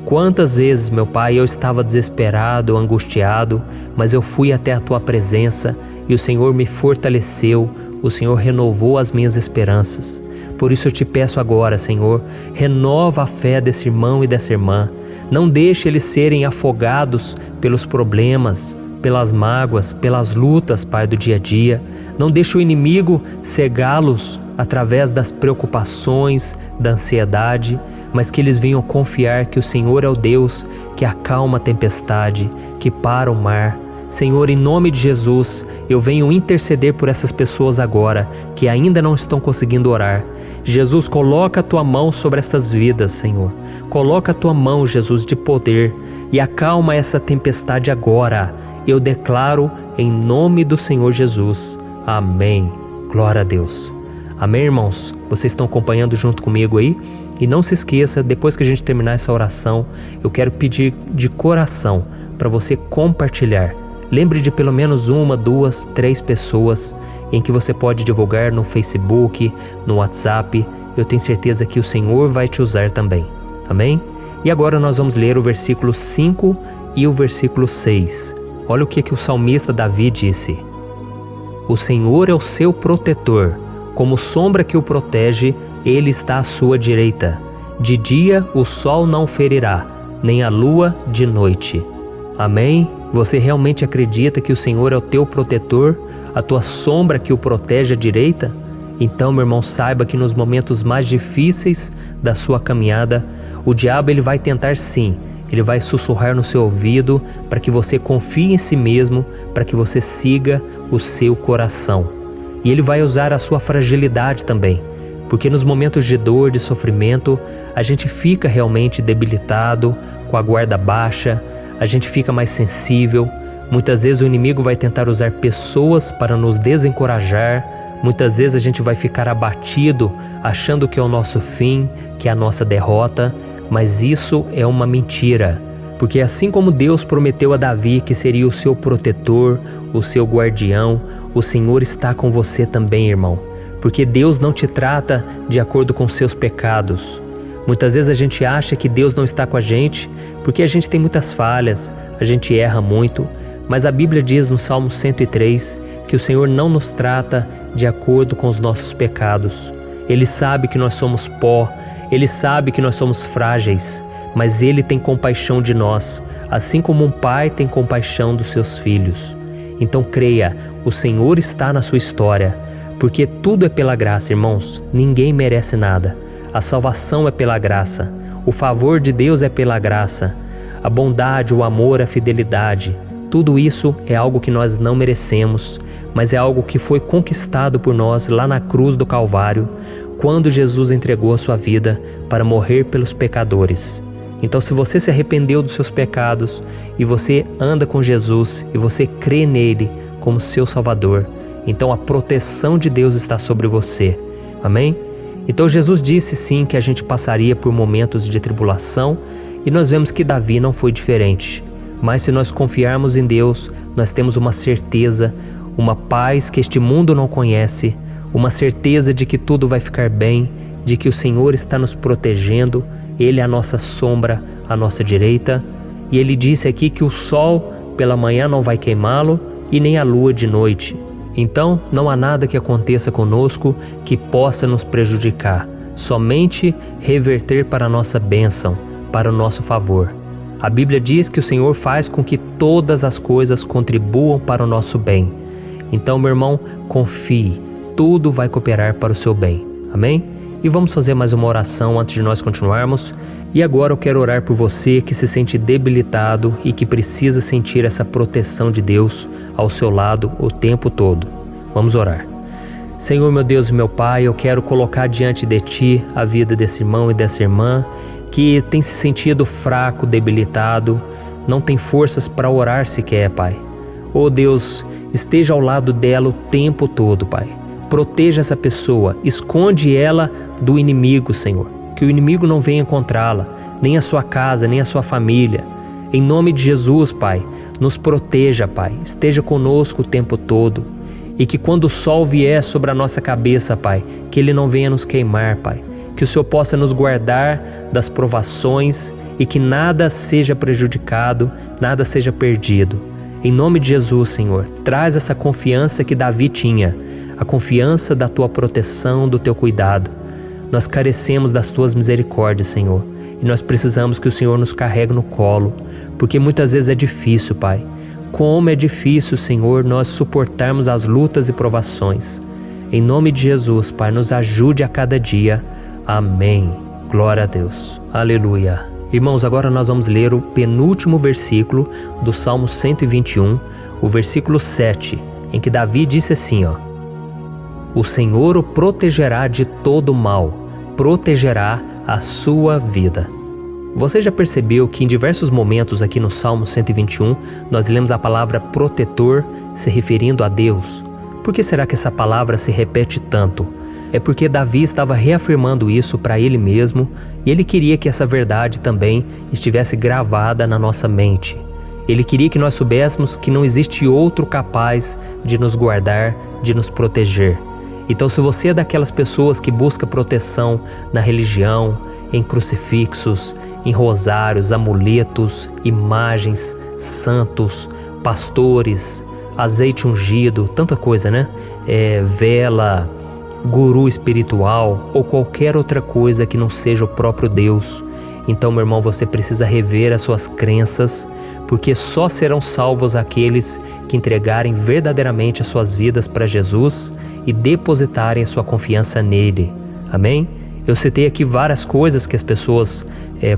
S1: Quantas vezes, meu Pai, eu estava desesperado, angustiado, mas eu fui até a Tua presença e o Senhor me fortaleceu, o Senhor renovou as minhas esperanças. Por isso eu te peço agora, Senhor, renova a fé desse irmão e dessa irmã. Não deixe eles serem afogados pelos problemas, pelas mágoas, pelas lutas, Pai, do dia a dia. Não deixe o inimigo cegá-los através das preocupações, da ansiedade, mas que eles venham confiar que o Senhor é o Deus que acalma a tempestade, que para o mar. Senhor, em nome de Jesus, eu venho interceder por essas pessoas agora que ainda não estão conseguindo orar. Jesus, coloca a Tua mão sobre estas vidas, Senhor. Coloca a Tua mão, Jesus, de poder e acalma essa tempestade agora. Eu declaro em nome do Senhor Jesus. Amém. Glória a Deus. Amém, irmãos? Vocês estão acompanhando junto comigo aí? E não se esqueça, depois que a gente terminar essa oração, eu quero pedir de coração para você compartilhar. Lembre de pelo menos 1, 2, 3 pessoas em que você pode divulgar no Facebook, no WhatsApp. Eu tenho certeza que o Senhor vai te usar também. Amém? E agora nós vamos ler o versículo 5 e o versículo 6. Olha o que o salmista Davi disse. O Senhor é o seu protetor, como sombra que o protege, Ele está à sua direita. De dia o sol não ferirá, nem a lua de noite. Amém? Você realmente acredita que o Senhor é o teu protetor, a tua sombra que o protege à direita? Então, meu irmão, saiba que nos momentos mais difíceis da sua caminhada, o diabo ele vai tentar sim, ele vai sussurrar no seu ouvido para que você confie em si mesmo, para que você siga o seu coração. E ele vai usar a sua fragilidade também, porque nos momentos de dor, de sofrimento, a gente fica realmente debilitado, com a guarda baixa, a gente fica mais sensível. Muitas vezes o inimigo vai tentar usar pessoas para nos desencorajar. Muitas vezes a gente vai ficar abatido, achando que é o nosso fim, que é a nossa derrota. Mas isso é uma mentira. Porque assim como Deus prometeu a Davi que seria o seu protetor, o seu guardião, o Senhor está com você também, irmão. Porque Deus não te trata de acordo com seus pecados. Muitas vezes a gente acha que Deus não está com a gente porque a gente tem muitas falhas, a gente erra muito, mas a Bíblia diz no Salmo 103 que o Senhor não nos trata de acordo com os nossos pecados. Ele sabe que nós somos pó, Ele sabe que nós somos frágeis, mas Ele tem compaixão de nós, assim como um pai tem compaixão dos seus filhos. Então creia, o Senhor está na sua história, porque tudo é pela graça, irmãos, ninguém merece nada. A salvação é pela graça, o favor de Deus é pela graça, a bondade, o amor, a fidelidade, tudo isso é algo que nós não merecemos, mas é algo que foi conquistado por nós lá na cruz do Calvário, quando Jesus entregou a sua vida para morrer pelos pecadores. Então, se você se arrependeu dos seus pecados e você anda com Jesus e você crê nele como seu Salvador, então a proteção de Deus está sobre você. Amém? Então Jesus disse sim que a gente passaria por momentos de tribulação e nós vemos que Davi não foi diferente. Mas se nós confiarmos em Deus, nós temos uma certeza, uma paz que este mundo não conhece, uma certeza de que tudo vai ficar bem, de que o Senhor está nos protegendo, Ele é a nossa sombra, à nossa direita. E Ele disse aqui que o sol pela manhã não vai queimá-lo e nem a lua de noite. Então, não há nada que aconteça conosco que possa nos prejudicar, somente reverter para a nossa bênção, para o nosso favor. A Bíblia diz que o Senhor faz com que todas as coisas contribuam para o nosso bem. Então, meu irmão, confie, tudo vai cooperar para o seu bem. Amém? E vamos fazer mais uma oração antes de nós continuarmos. E agora eu quero orar por você que se sente debilitado e que precisa sentir essa proteção de Deus ao seu lado o tempo todo. Vamos orar. Senhor, meu Deus e meu Pai, eu quero colocar diante de Ti a vida desse irmão e dessa irmã que tem se sentido fraco, debilitado, não tem forças para orar sequer, Pai. Oh Deus, esteja ao lado dela o tempo todo, Pai. Proteja essa pessoa, esconde ela do inimigo, Senhor. Que o inimigo não venha encontrá-la, nem a sua casa, nem a sua família. Em nome de Jesus, Pai, Nos proteja, Pai. Esteja conosco o tempo todo. E que quando o sol vier sobre a nossa cabeça, Pai, que ele não venha nos queimar, Pai. Que o Senhor possa nos guardar das provações e que nada seja prejudicado, nada seja perdido. Em nome de Jesus, Senhor, traz essa confiança que Davi tinha, a confiança da Tua proteção, do Teu cuidado. Nós carecemos das Tuas misericórdias, Senhor, e nós precisamos que o Senhor nos carregue no colo, porque muitas vezes é difícil, Pai. Como é difícil, Senhor, nós suportarmos as lutas e provações. Em nome de Jesus, Pai, nos ajude a cada dia. Amém. Glória a Deus. Aleluia. Irmãos, agora nós vamos ler o penúltimo versículo do Salmo 121, o versículo 7, em que Davi disse assim, O Senhor o protegerá de todo mal, protegerá a sua vida. Você já percebeu que em diversos momentos aqui no Salmo 121, nós lemos a palavra protetor se referindo a Deus? Por que será que essa palavra se repete tanto? É porque Davi estava reafirmando isso para ele mesmo e ele queria que essa verdade também estivesse gravada na nossa mente. Ele queria que nós soubéssemos que não existe outro capaz de nos guardar, de nos proteger. Então, se você é daquelas pessoas que busca proteção na religião, em crucifixos, em rosários, amuletos, imagens, santos, pastores, azeite ungido, tanta coisa, né? Vela, guru espiritual ou qualquer outra coisa que não seja o próprio Deus. Então, meu irmão, você precisa rever as suas crenças, porque só serão salvos aqueles que entregarem verdadeiramente as suas vidas para Jesus e depositarem a sua confiança nele. Amém? Eu citei aqui várias coisas que as pessoas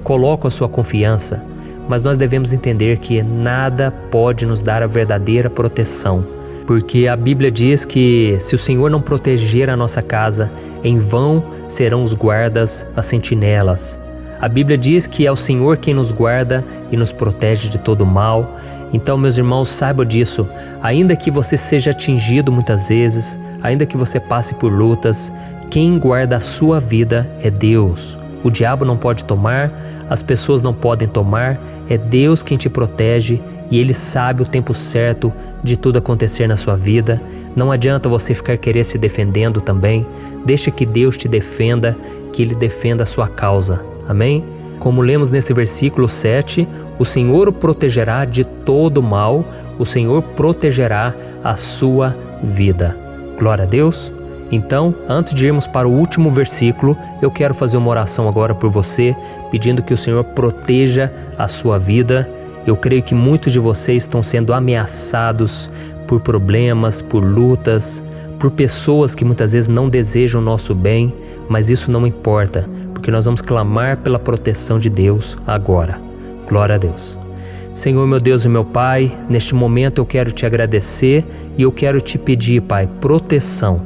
S1: colocam a sua confiança, mas nós devemos entender que nada pode nos dar a verdadeira proteção, porque a Bíblia diz que se o Senhor não proteger a nossa casa, em vão serão os guardas, as sentinelas. A Bíblia diz que é o Senhor quem nos guarda e nos protege de todo mal. Então, meus irmãos, saibam disso. Ainda que você seja atingido muitas vezes, ainda que você passe por lutas, quem guarda a sua vida é Deus. O diabo não pode tomar, as pessoas não podem tomar, é Deus quem te protege e Ele sabe o tempo certo de tudo acontecer na sua vida. Não adianta você ficar querer se defendendo também. Deixa que Deus te defenda, que Ele defenda a sua causa. Amém? Como lemos nesse versículo 7, o Senhor o protegerá de todo mal, o Senhor protegerá a sua vida. Glória a Deus. Então, antes de irmos para o último versículo, eu quero fazer uma oração agora por você, pedindo que o Senhor proteja a sua vida. Eu creio que muitos de vocês estão sendo ameaçados por problemas, por lutas, por pessoas que muitas vezes não desejam o nosso bem, mas isso não importa, porque nós vamos clamar pela proteção de Deus agora. Glória a Deus. Senhor, meu Deus e meu Pai, neste momento eu quero te agradecer e eu quero te pedir, Pai, proteção.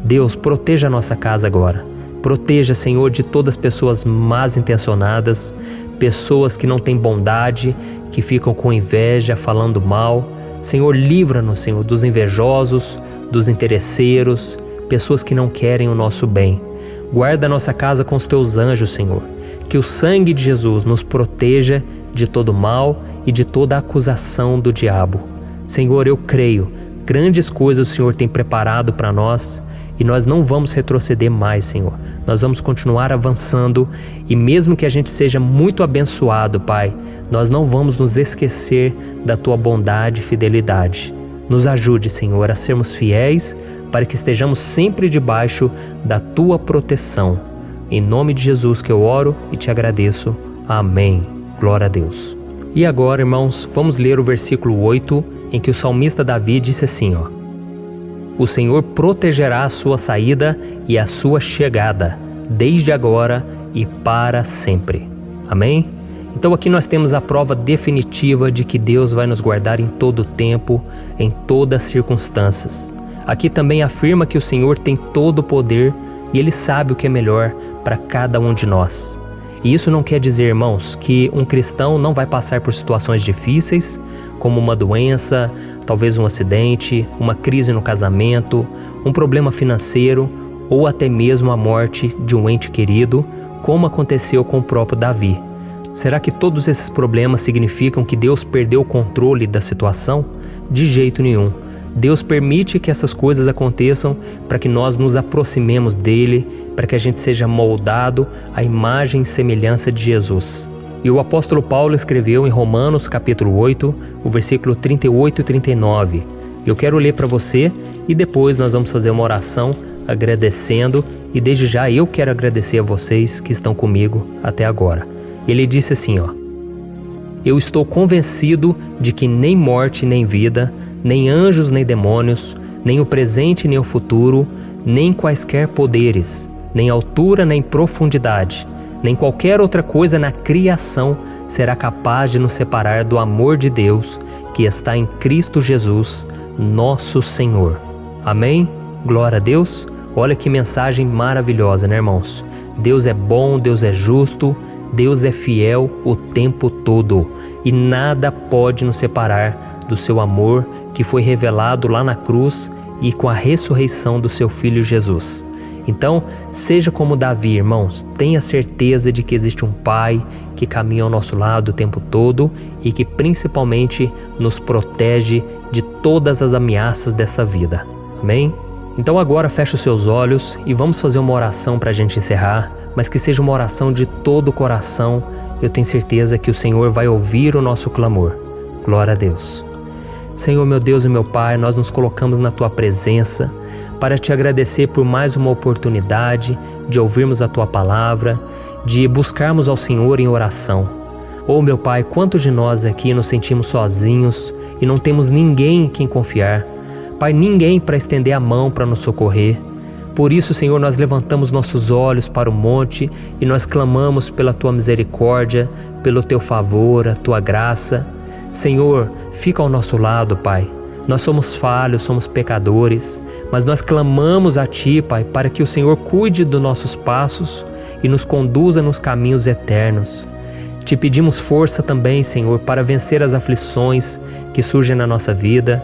S1: Deus, proteja a nossa casa agora. Proteja, Senhor, de todas as pessoas más intencionadas, pessoas que não têm bondade, que ficam com inveja, falando mal. Senhor, livra-nos, Senhor, dos invejosos, dos interesseiros, pessoas que não querem o nosso bem. Guarda a nossa casa com os teus anjos, Senhor. Que o sangue de Jesus nos proteja de todo mal e de toda acusação do diabo. Senhor, eu creio, grandes coisas o Senhor tem preparado para nós e nós não vamos retroceder mais, Senhor. Nós vamos continuar avançando e mesmo que a gente seja muito abençoado, Pai, nós não vamos nos esquecer da Tua bondade e fidelidade. Nos ajude, Senhor, a sermos fiéis para que estejamos sempre debaixo da Tua proteção. Em nome de Jesus que eu oro e te agradeço. Amém. Glória a Deus. E agora, irmãos, vamos ler o versículo 8, em que o salmista Davi disse assim, O Senhor protegerá a sua saída e a sua chegada, desde agora e para sempre. Amém? Então aqui nós temos a prova definitiva de que Deus vai nos guardar em todo o tempo, em todas as circunstâncias. Aqui também afirma que o Senhor tem todo o poder e Ele sabe o que é melhor para cada um de nós. E isso não quer dizer, irmãos, que um cristão não vai passar por situações difíceis, como uma doença, talvez um acidente, uma crise no casamento, um problema financeiro ou até mesmo a morte de um ente querido, como aconteceu com o próprio Davi. Será que todos esses problemas significam que Deus perdeu o controle da situação? De jeito nenhum. Deus permite que essas coisas aconteçam para que nós nos aproximemos dele, para que a gente seja moldado à imagem e semelhança de Jesus. E o apóstolo Paulo escreveu em Romanos capítulo 8, o versículo 38 e 39. Eu quero ler para você e depois nós vamos fazer uma oração agradecendo, e desde já eu quero agradecer a vocês que estão comigo até agora. Ele disse assim, eu estou convencido de que nem morte nem vida, nem anjos nem demônios, nem o presente nem o futuro, nem quaisquer poderes, nem altura nem profundidade, nem qualquer outra coisa na criação será capaz de nos separar do amor de Deus que está em Cristo Jesus, nosso Senhor. Amém? Glória a Deus. Olha que mensagem maravilhosa, né, irmãos? Deus é bom, Deus é justo, Deus é fiel o tempo todo e nada pode nos separar do seu amor que foi revelado lá na cruz e com a ressurreição do seu Filho Jesus. Então, seja como Davi, irmãos, tenha certeza de que existe um Pai que caminha ao nosso lado o tempo todo e que principalmente nos protege de todas as ameaças dessa vida. Amém? Então agora feche os seus olhos e vamos fazer uma oração para a gente encerrar, mas que seja uma oração de todo o coração. Eu tenho certeza que o Senhor vai ouvir o nosso clamor. Glória a Deus. Senhor, meu Deus e meu Pai, nós nos colocamos na Tua presença para Te agradecer por mais uma oportunidade de ouvirmos a Tua palavra, de buscarmos ao Senhor em oração. Oh, meu Pai, quantos de nós aqui nos sentimos sozinhos e não temos ninguém em quem confiar. Pai, ninguém para estender a mão para nos socorrer. Por isso, Senhor, nós levantamos nossos olhos para o monte e nós clamamos pela Tua misericórdia, pelo Teu favor, a Tua graça. Senhor, fica ao nosso lado, Pai. Nós somos falhos, somos pecadores, mas nós clamamos a Ti, Pai, para que o Senhor cuide dos nossos passos e nos conduza nos caminhos eternos. Te pedimos força também, Senhor, para vencer as aflições que surgem na nossa vida,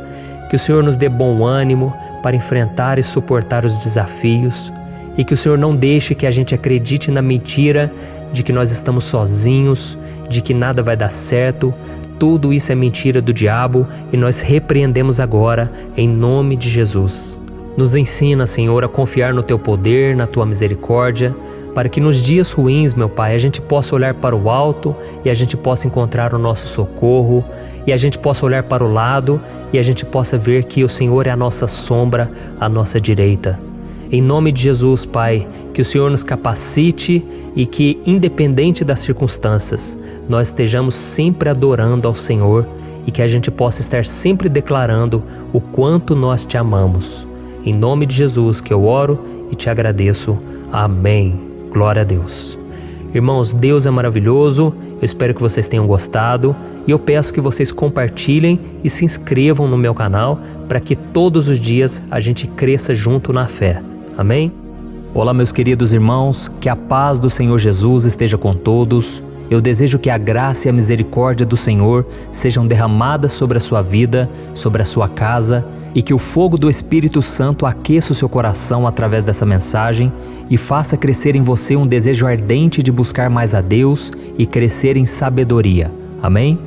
S1: que o Senhor nos dê bom ânimo para enfrentar e suportar os desafios e que o Senhor não deixe que a gente acredite na mentira de que nós estamos sozinhos, de que nada vai dar certo. Tudo isso é mentira do diabo e nós repreendemos agora em nome de Jesus. Nos ensina, Senhor, a confiar no Teu poder, na Tua misericórdia, para que nos dias ruins, meu Pai, a gente possa olhar para o alto e a gente possa encontrar o nosso socorro, e a gente possa olhar para o lado e a gente possa ver que o Senhor é a nossa sombra, a nossa direita. Em nome de Jesus, Pai, que o Senhor nos capacite e que, independente das circunstâncias, nós estejamos sempre adorando ao Senhor e que a gente possa estar sempre declarando o quanto nós Te amamos. Em nome de Jesus que eu oro e Te agradeço. Amém. Glória a Deus. Irmãos, Deus é maravilhoso. Eu espero que vocês tenham gostado e eu peço que vocês compartilhem e se inscrevam no meu canal para que todos os dias a gente cresça junto na fé. Amém? Olá, meus queridos irmãos, que a paz do Senhor Jesus esteja com todos. Eu desejo que a graça e a misericórdia do Senhor sejam derramadas sobre a sua vida, sobre a sua casa, e que o fogo do Espírito Santo aqueça o seu coração através dessa mensagem e faça crescer em você um desejo ardente de buscar mais a Deus e crescer em sabedoria. Amém?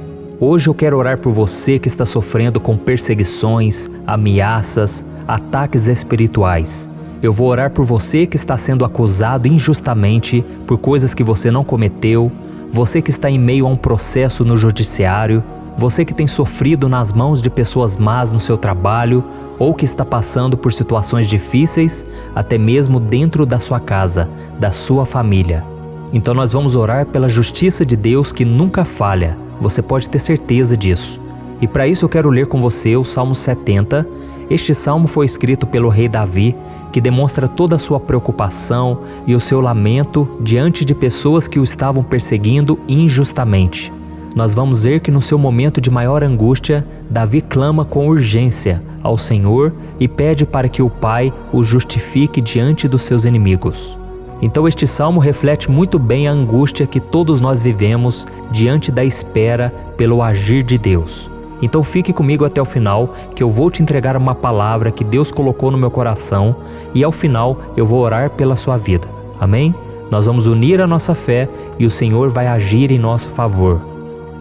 S1: Hoje eu quero orar por você que está sofrendo com perseguições, ameaças, ataques espirituais. Eu vou orar por você que está sendo acusado injustamente por coisas que você não cometeu, você que está em meio a um processo no judiciário, você que tem sofrido nas mãos de pessoas más no seu trabalho ou que está passando por situações difíceis, até mesmo dentro da sua casa, da sua família. Então nós vamos orar pela justiça de Deus que nunca falha, você pode ter certeza disso. E para isso eu quero ler com você o Salmo 70. Este salmo foi escrito pelo rei Davi, que demonstra toda a sua preocupação e o seu lamento diante de pessoas que o estavam perseguindo injustamente. Nós vamos ver que no seu momento de maior angústia, Davi clama com urgência ao Senhor e pede para que o Pai o justifique diante dos seus inimigos. Então este salmo reflete muito bem a angústia que todos nós vivemos diante da espera pelo agir de Deus. Então fique comigo até o final, que eu vou te entregar uma palavra que Deus colocou no meu coração e ao final eu vou orar pela sua vida. Amém? Nós vamos unir a nossa fé e o Senhor vai agir em nosso favor.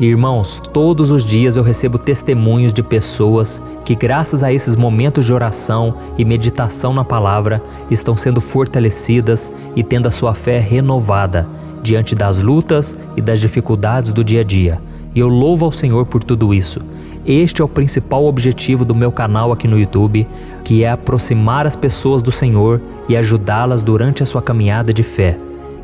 S1: Irmãos, todos os dias eu recebo testemunhos de pessoas que, graças a esses momentos de oração e meditação na palavra, estão sendo fortalecidas e tendo a sua fé renovada diante das lutas e das dificuldades do dia a dia. E eu louvo ao Senhor por tudo isso. Este é o principal objetivo do meu canal aqui no YouTube, que é aproximar as pessoas do Senhor e ajudá-las durante a sua caminhada de fé.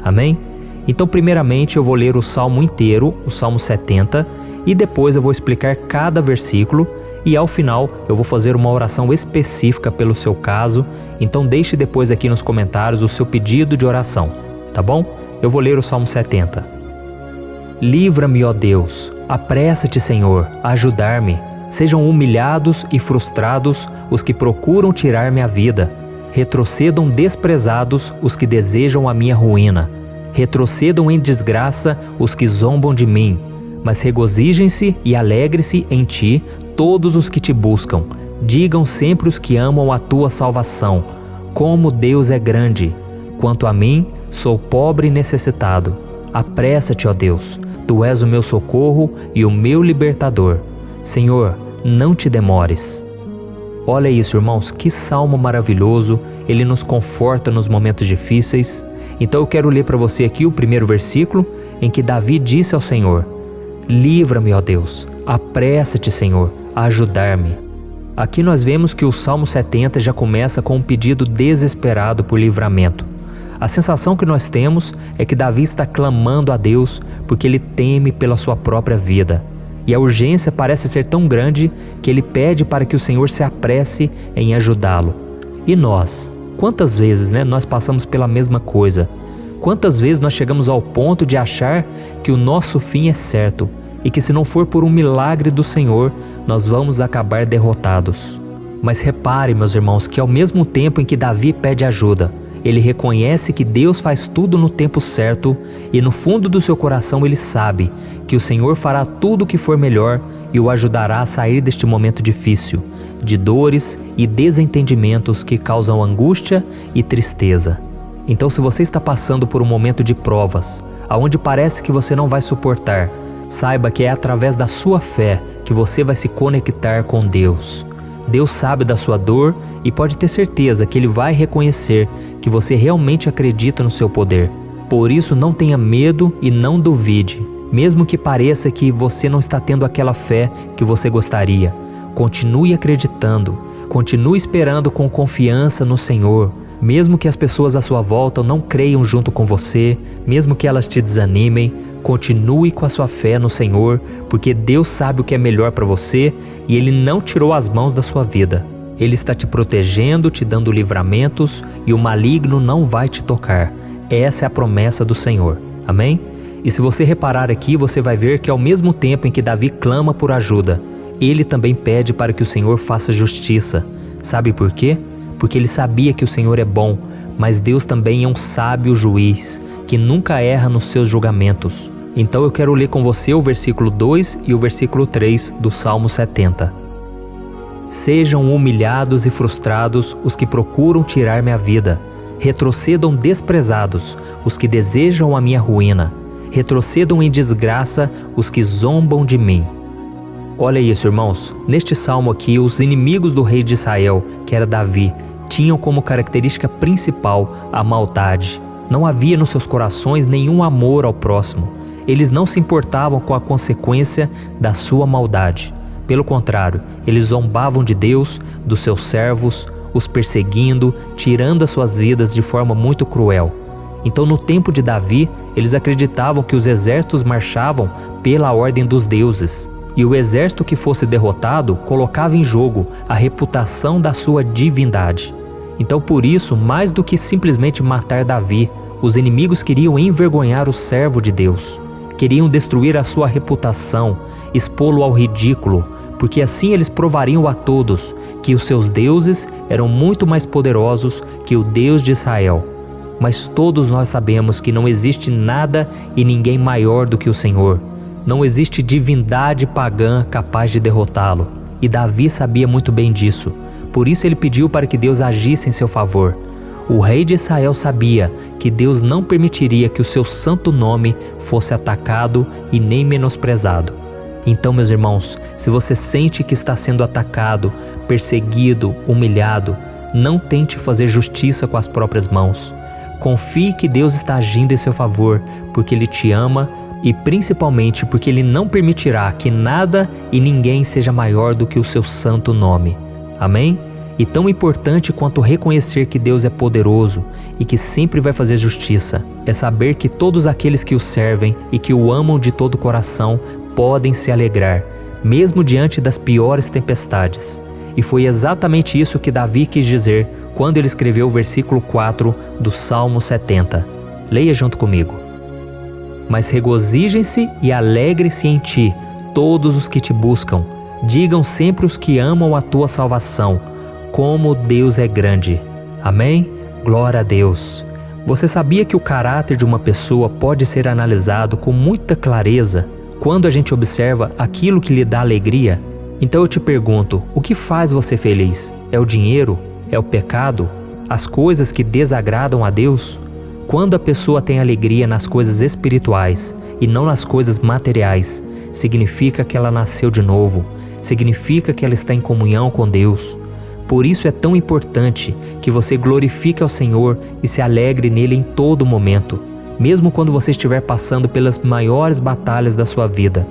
S1: Amém? Então, primeiramente, eu vou ler o Salmo inteiro, o Salmo 70, e depois eu vou explicar cada versículo e ao final eu vou fazer uma oração específica pelo seu caso. Então deixe depois aqui nos comentários o seu pedido de oração, tá bom? Eu vou ler o Salmo 70. Livra-me, ó Deus, apressa-te, Senhor, a ajudar-me. Sejam humilhados e frustrados os que procuram tirar-me a vida. Retrocedam desprezados os que desejam a minha ruína. Retrocedam em desgraça os que zombam de mim. Mas regozijem-se e alegre-se em ti todos os que te buscam. Digam sempre os que amam a tua salvação: como Deus é grande! Quanto a mim, sou pobre e necessitado. Apressa-te, ó Deus, tu és o meu socorro e o meu libertador. Senhor, não te demores. Olha isso, irmãos, que salmo maravilhoso, ele nos conforta nos momentos difíceis. Então eu quero ler para você aqui o primeiro versículo, em que Davi disse ao Senhor: livra-me, ó Deus, apressa-te, Senhor, a ajudar-me. Aqui nós vemos que o Salmo 70 já começa com um pedido desesperado por livramento. A sensação que nós temos é que Davi está clamando a Deus porque ele teme pela sua própria vida. E a urgência parece ser tão grande que ele pede para que o Senhor se apresse em ajudá-lo. E nós? Quantas vezes nós passamos pela mesma coisa? Quantas vezes nós chegamos ao ponto de achar que o nosso fim é certo e que se não for por um milagre do Senhor, nós vamos acabar derrotados? Mas repare, meus irmãos, que ao mesmo tempo em que Davi pede ajuda, ele reconhece que Deus faz tudo no tempo certo e no fundo do seu coração ele sabe que o Senhor fará tudo o que for melhor e o ajudará a sair deste momento difícil, de dores e desentendimentos que causam angústia e tristeza. Então, se você está passando por um momento de provas, aonde parece que você não vai suportar, saiba que é através da sua fé que você vai se conectar com Deus. Deus sabe da sua dor e pode ter certeza que Ele vai reconhecer que você realmente acredita no seu poder. Por isso, não tenha medo e não duvide, mesmo que pareça que você não está tendo aquela fé que você gostaria. Continue acreditando, continue esperando com confiança no Senhor. Mesmo que as pessoas à sua volta não creiam junto com você, mesmo que elas te desanimem, continue com a sua fé no Senhor, porque Deus sabe o que é melhor para você e Ele não tirou as mãos da sua vida. Ele está te protegendo, te dando livramentos e o maligno não vai te tocar. Essa é a promessa do Senhor. Amém? E se você reparar aqui, você vai ver que ao mesmo tempo em que Davi clama por ajuda, ele também pede para que o Senhor faça justiça. Sabe por quê? Porque ele sabia que o Senhor é bom, mas Deus também é um sábio juiz, que nunca erra nos seus julgamentos. Então eu quero ler com você o versículo 2 e o versículo 3 do Salmo 70. Sejam humilhados e frustrados os que procuram tirar-me a vida. Retrocedam desprezados os que desejam a minha ruína. Retrocedam em desgraça os que zombam de mim. Olha isso, irmãos. Neste salmo aqui, os inimigos do rei de Israel, que era Davi, tinham como característica principal a maldade. Não havia nos seus corações nenhum amor ao próximo. Eles não se importavam com a consequência da sua maldade. Pelo contrário, eles zombavam de Deus, dos seus servos, os perseguindo, tirando as suas vidas de forma muito cruel. Então, no tempo de Davi, eles acreditavam que os exércitos marchavam pela ordem dos deuses. E o exército que fosse derrotado colocava em jogo a reputação da sua divindade. Então, por isso, mais do que simplesmente matar Davi, os inimigos queriam envergonhar o servo de Deus. Queriam destruir a sua reputação, expô-lo ao ridículo, porque assim eles provariam a todos que os seus deuses eram muito mais poderosos que o Deus de Israel. Mas todos nós sabemos que não existe nada e ninguém maior do que o Senhor. Não existe divindade pagã capaz de derrotá-lo. E Davi sabia muito bem disso. Por isso ele pediu para que Deus agisse em seu favor. O rei de Israel sabia que Deus não permitiria que o seu santo nome fosse atacado e nem menosprezado. Então, meus irmãos, se você sente que está sendo atacado, perseguido, humilhado, não tente fazer justiça com as próprias mãos. Confie que Deus está agindo em seu favor, porque Ele te ama e principalmente porque Ele não permitirá que nada e ninguém seja maior do que o seu santo nome. Amém? E tão importante quanto reconhecer que Deus é poderoso e que sempre vai fazer justiça, é saber que todos aqueles que o servem e que o amam de todo o coração podem se alegrar, mesmo diante das piores tempestades. E foi exatamente isso que Davi quis dizer quando ele escreveu o versículo 4 do Salmo 70. Leia junto comigo. Mas regozijem-se e alegrem-se em ti, todos os que te buscam. Digam sempre os que amam a tua salvação, como Deus é grande. Amém? Glória a Deus. Você sabia que o caráter de uma pessoa pode ser analisado com muita clareza quando a gente observa aquilo que lhe dá alegria? Então eu te pergunto, o que faz você feliz? É o dinheiro? É o pecado? As coisas que desagradam a Deus? Quando a pessoa tem alegria nas coisas espirituais e não nas coisas materiais, significa que ela nasceu de novo, significa que ela está em comunhão com Deus. Por isso é tão importante que você glorifique ao Senhor e se alegre nele em todo momento, mesmo quando você estiver passando pelas maiores batalhas da sua vida.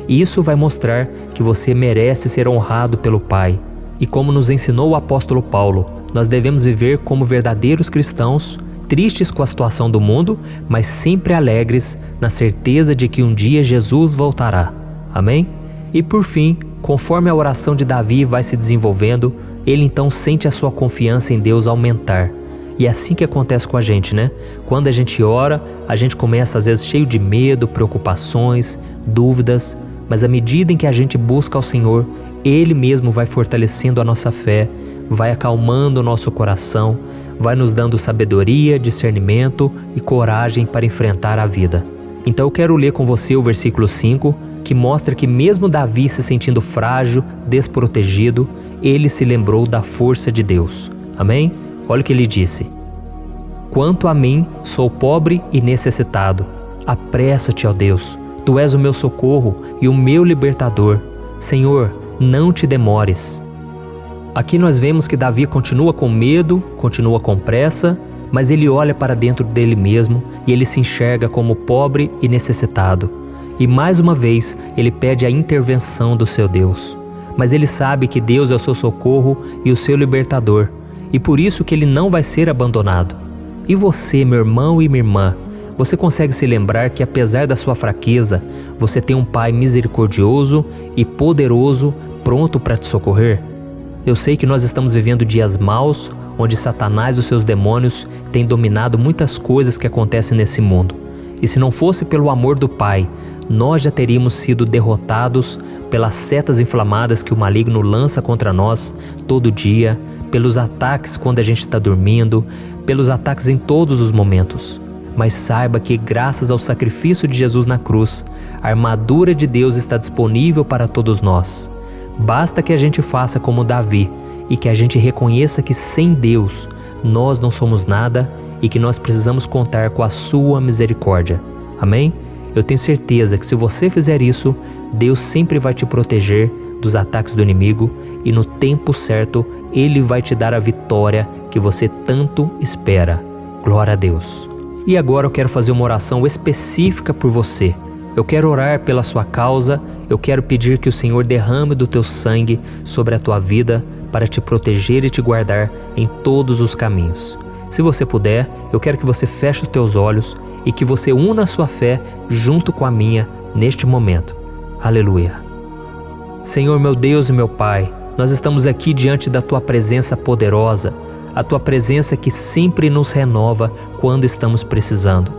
S1: Isso vai mostrar que você merece ser honrado pelo Pai. E como nos ensinou o apóstolo Paulo, nós devemos viver como verdadeiros cristãos, tristes com a situação do mundo, mas sempre alegres na certeza de que um dia Jesus voltará. Amém? E por fim, conforme a oração de Davi vai se desenvolvendo, ele então sente a sua confiança em Deus aumentar. E é assim que acontece com a gente, né? Quando a gente ora, a gente começa às vezes cheio de medo, preocupações, dúvidas, mas à medida em que a gente busca ao Senhor, Ele mesmo vai fortalecendo a nossa fé, vai acalmando o nosso coração, vai nos dando sabedoria, discernimento e coragem para enfrentar a vida. Então eu quero ler com você o versículo 5, que mostra que mesmo Davi se sentindo frágil, desprotegido, ele se lembrou da força de Deus. Amém? Olha o que ele disse. Quanto a mim, sou pobre e necessitado. Apressa-te, ó Deus. Tu és o meu socorro e o meu libertador. Senhor, não te demores. Aqui nós vemos que Davi continua com medo, continua com pressa, mas ele olha para dentro dele mesmo e ele se enxerga como pobre e necessitado. E mais uma vez, ele pede a intervenção do seu Deus. Mas ele sabe que Deus é o seu socorro e o seu libertador, e por isso que ele não vai ser abandonado. E você, meu irmão e minha irmã, você consegue se lembrar que apesar da sua fraqueza, você tem um Pai misericordioso e poderoso pronto para te socorrer? Eu sei que nós estamos vivendo dias maus, onde Satanás e os seus demônios têm dominado muitas coisas que acontecem nesse mundo. E se não fosse pelo amor do Pai, nós já teríamos sido derrotados pelas setas inflamadas que o maligno lança contra nós todo dia, pelos ataques quando a gente está dormindo, pelos ataques em todos os momentos. Mas saiba que graças ao sacrifício de Jesus na cruz, a armadura de Deus está disponível para todos nós. Basta que a gente faça como Davi e que a gente reconheça que sem Deus nós não somos nada e que nós precisamos contar com a sua misericórdia. Amém? Eu tenho certeza que se você fizer isso, Deus sempre vai te proteger dos ataques do inimigo e no tempo certo Ele vai te dar a vitória que você tanto espera. Glória a Deus. E agora eu quero fazer uma oração específica por você. Eu quero orar pela sua causa, eu quero pedir que o Senhor derrame do teu sangue sobre a tua vida para te proteger e te guardar em todos os caminhos. Se você puder, eu quero que você feche os teus olhos e que você una a sua fé junto com a minha neste momento. Aleluia. Senhor, meu Deus e meu Pai, nós estamos aqui diante da Tua presença poderosa, a Tua presença que sempre nos renova quando estamos precisando.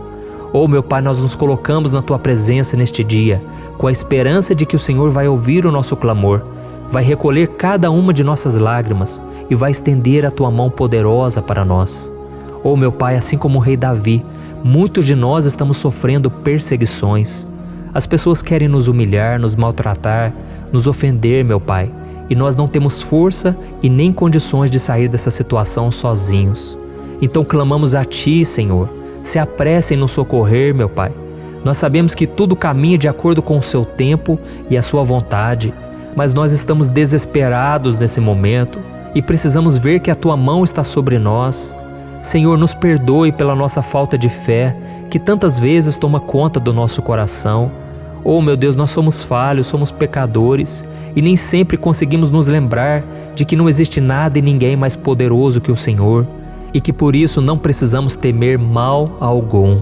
S1: Oh, meu Pai, nós nos colocamos na Tua presença neste dia, com a esperança de que o Senhor vai ouvir o nosso clamor, vai recolher cada uma de nossas lágrimas e vai estender a Tua mão poderosa para nós. Oh, meu Pai, assim como o rei Davi, muitos de nós estamos sofrendo perseguições. As pessoas querem nos humilhar, nos maltratar, nos ofender, meu Pai, e nós não temos força e nem condições de sair dessa situação sozinhos. Então clamamos a Ti, Senhor, se apresse em nos socorrer, meu Pai. Nós sabemos que tudo caminha de acordo com o Seu tempo e a Sua vontade, mas nós estamos desesperados nesse momento e precisamos ver que a Tua mão está sobre nós. Senhor, nos perdoe pela nossa falta de fé, que tantas vezes toma conta do nosso coração. Oh, meu Deus, nós somos falhos, somos pecadores e nem sempre conseguimos nos lembrar de que não existe nada e ninguém mais poderoso que o Senhor e que por isso não precisamos temer mal algum.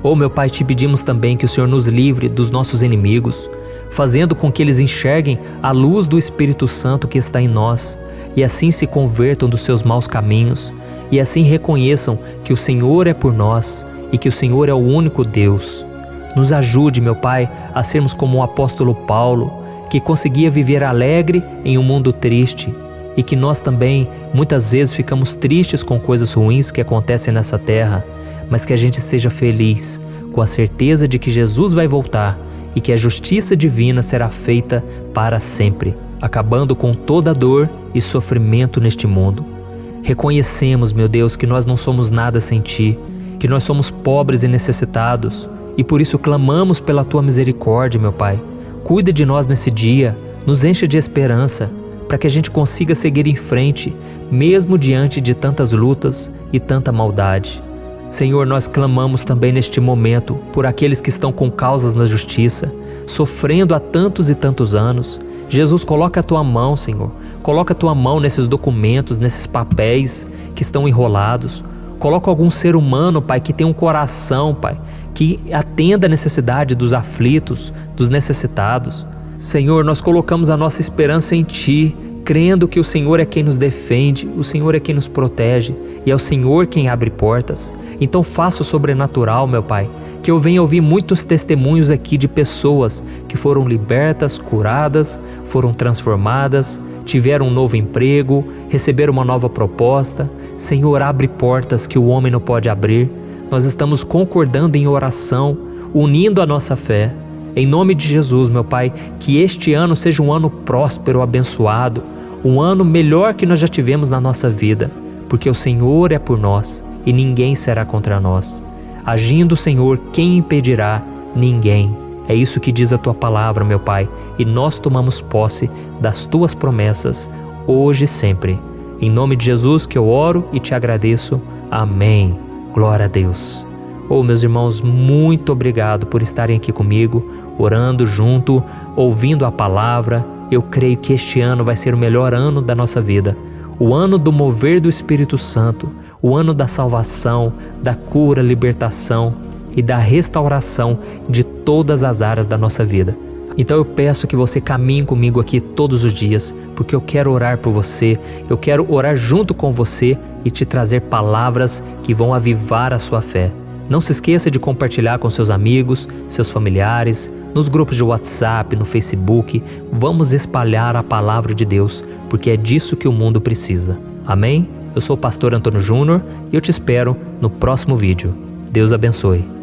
S1: Oh, meu Pai, te pedimos também que o Senhor nos livre dos nossos inimigos, fazendo com que eles enxerguem a luz do Espírito Santo que está em nós e assim se convertam dos seus maus caminhos e assim reconheçam que o Senhor é por nós e que o Senhor é o único Deus. Nos ajude, meu Pai, a sermos como o apóstolo Paulo, que conseguia viver alegre em um mundo triste e que nós também muitas vezes ficamos tristes com coisas ruins que acontecem nessa terra, mas que a gente seja feliz com a certeza de que Jesus vai voltar e que a justiça divina será feita para sempre, acabando com toda dor e sofrimento neste mundo. Reconhecemos, meu Deus, que nós não somos nada sem Ti, que nós somos pobres e necessitados e por isso clamamos pela Tua misericórdia, meu Pai. Cuida de nós nesse dia, nos enche de esperança, para que a gente consiga seguir em frente, mesmo diante de tantas lutas e tanta maldade. Senhor, nós clamamos também neste momento por aqueles que estão com causas na justiça, sofrendo há tantos e tantos anos. Jesus, coloca a Tua mão, Senhor. Coloca a Tua mão nesses documentos, nesses papéis que estão enrolados. Coloca algum ser humano, Pai, que tem um coração, Pai, que atenda a necessidade dos aflitos, dos necessitados. Senhor, nós colocamos a nossa esperança em Ti, crendo que o Senhor é quem nos defende, o Senhor é quem nos protege e é o Senhor quem abre portas. Então faça o sobrenatural, meu Pai, que eu venha ouvir muitos testemunhos aqui de pessoas que foram libertas, curadas, foram transformadas, tiveram um novo emprego, receberam uma nova proposta. Senhor, abre portas que o homem não pode abrir. Nós estamos concordando em oração, unindo a nossa fé. Em nome de Jesus, meu Pai, que este ano seja um ano próspero, abençoado, um ano melhor que nós já tivemos na nossa vida, porque o Senhor é por nós e ninguém será contra nós. Agindo o Senhor, quem impedirá? Ninguém. É isso que diz a Tua palavra, meu Pai, e nós tomamos posse das Tuas promessas, hoje e sempre. Em nome de Jesus que eu oro e te agradeço. Amém. Glória a Deus. Oh, meus irmãos, muito obrigado por estarem aqui comigo, orando junto, ouvindo a palavra. Eu creio que este ano vai ser o melhor ano da nossa vida. O ano do mover do Espírito Santo, o ano da salvação, da cura, libertação e da restauração de todas as áreas da nossa vida. Então eu peço que você caminhe comigo aqui todos os dias, porque eu quero orar por você, eu quero orar junto com você e te trazer palavras que vão avivar a sua fé. Não se esqueça de compartilhar com seus amigos, seus familiares, nos grupos de WhatsApp, no Facebook. Vamos espalhar a palavra de Deus, porque é disso que o mundo precisa. Amém? Eu sou o pastor Antônio Júnior e eu te espero no próximo vídeo. Deus abençoe.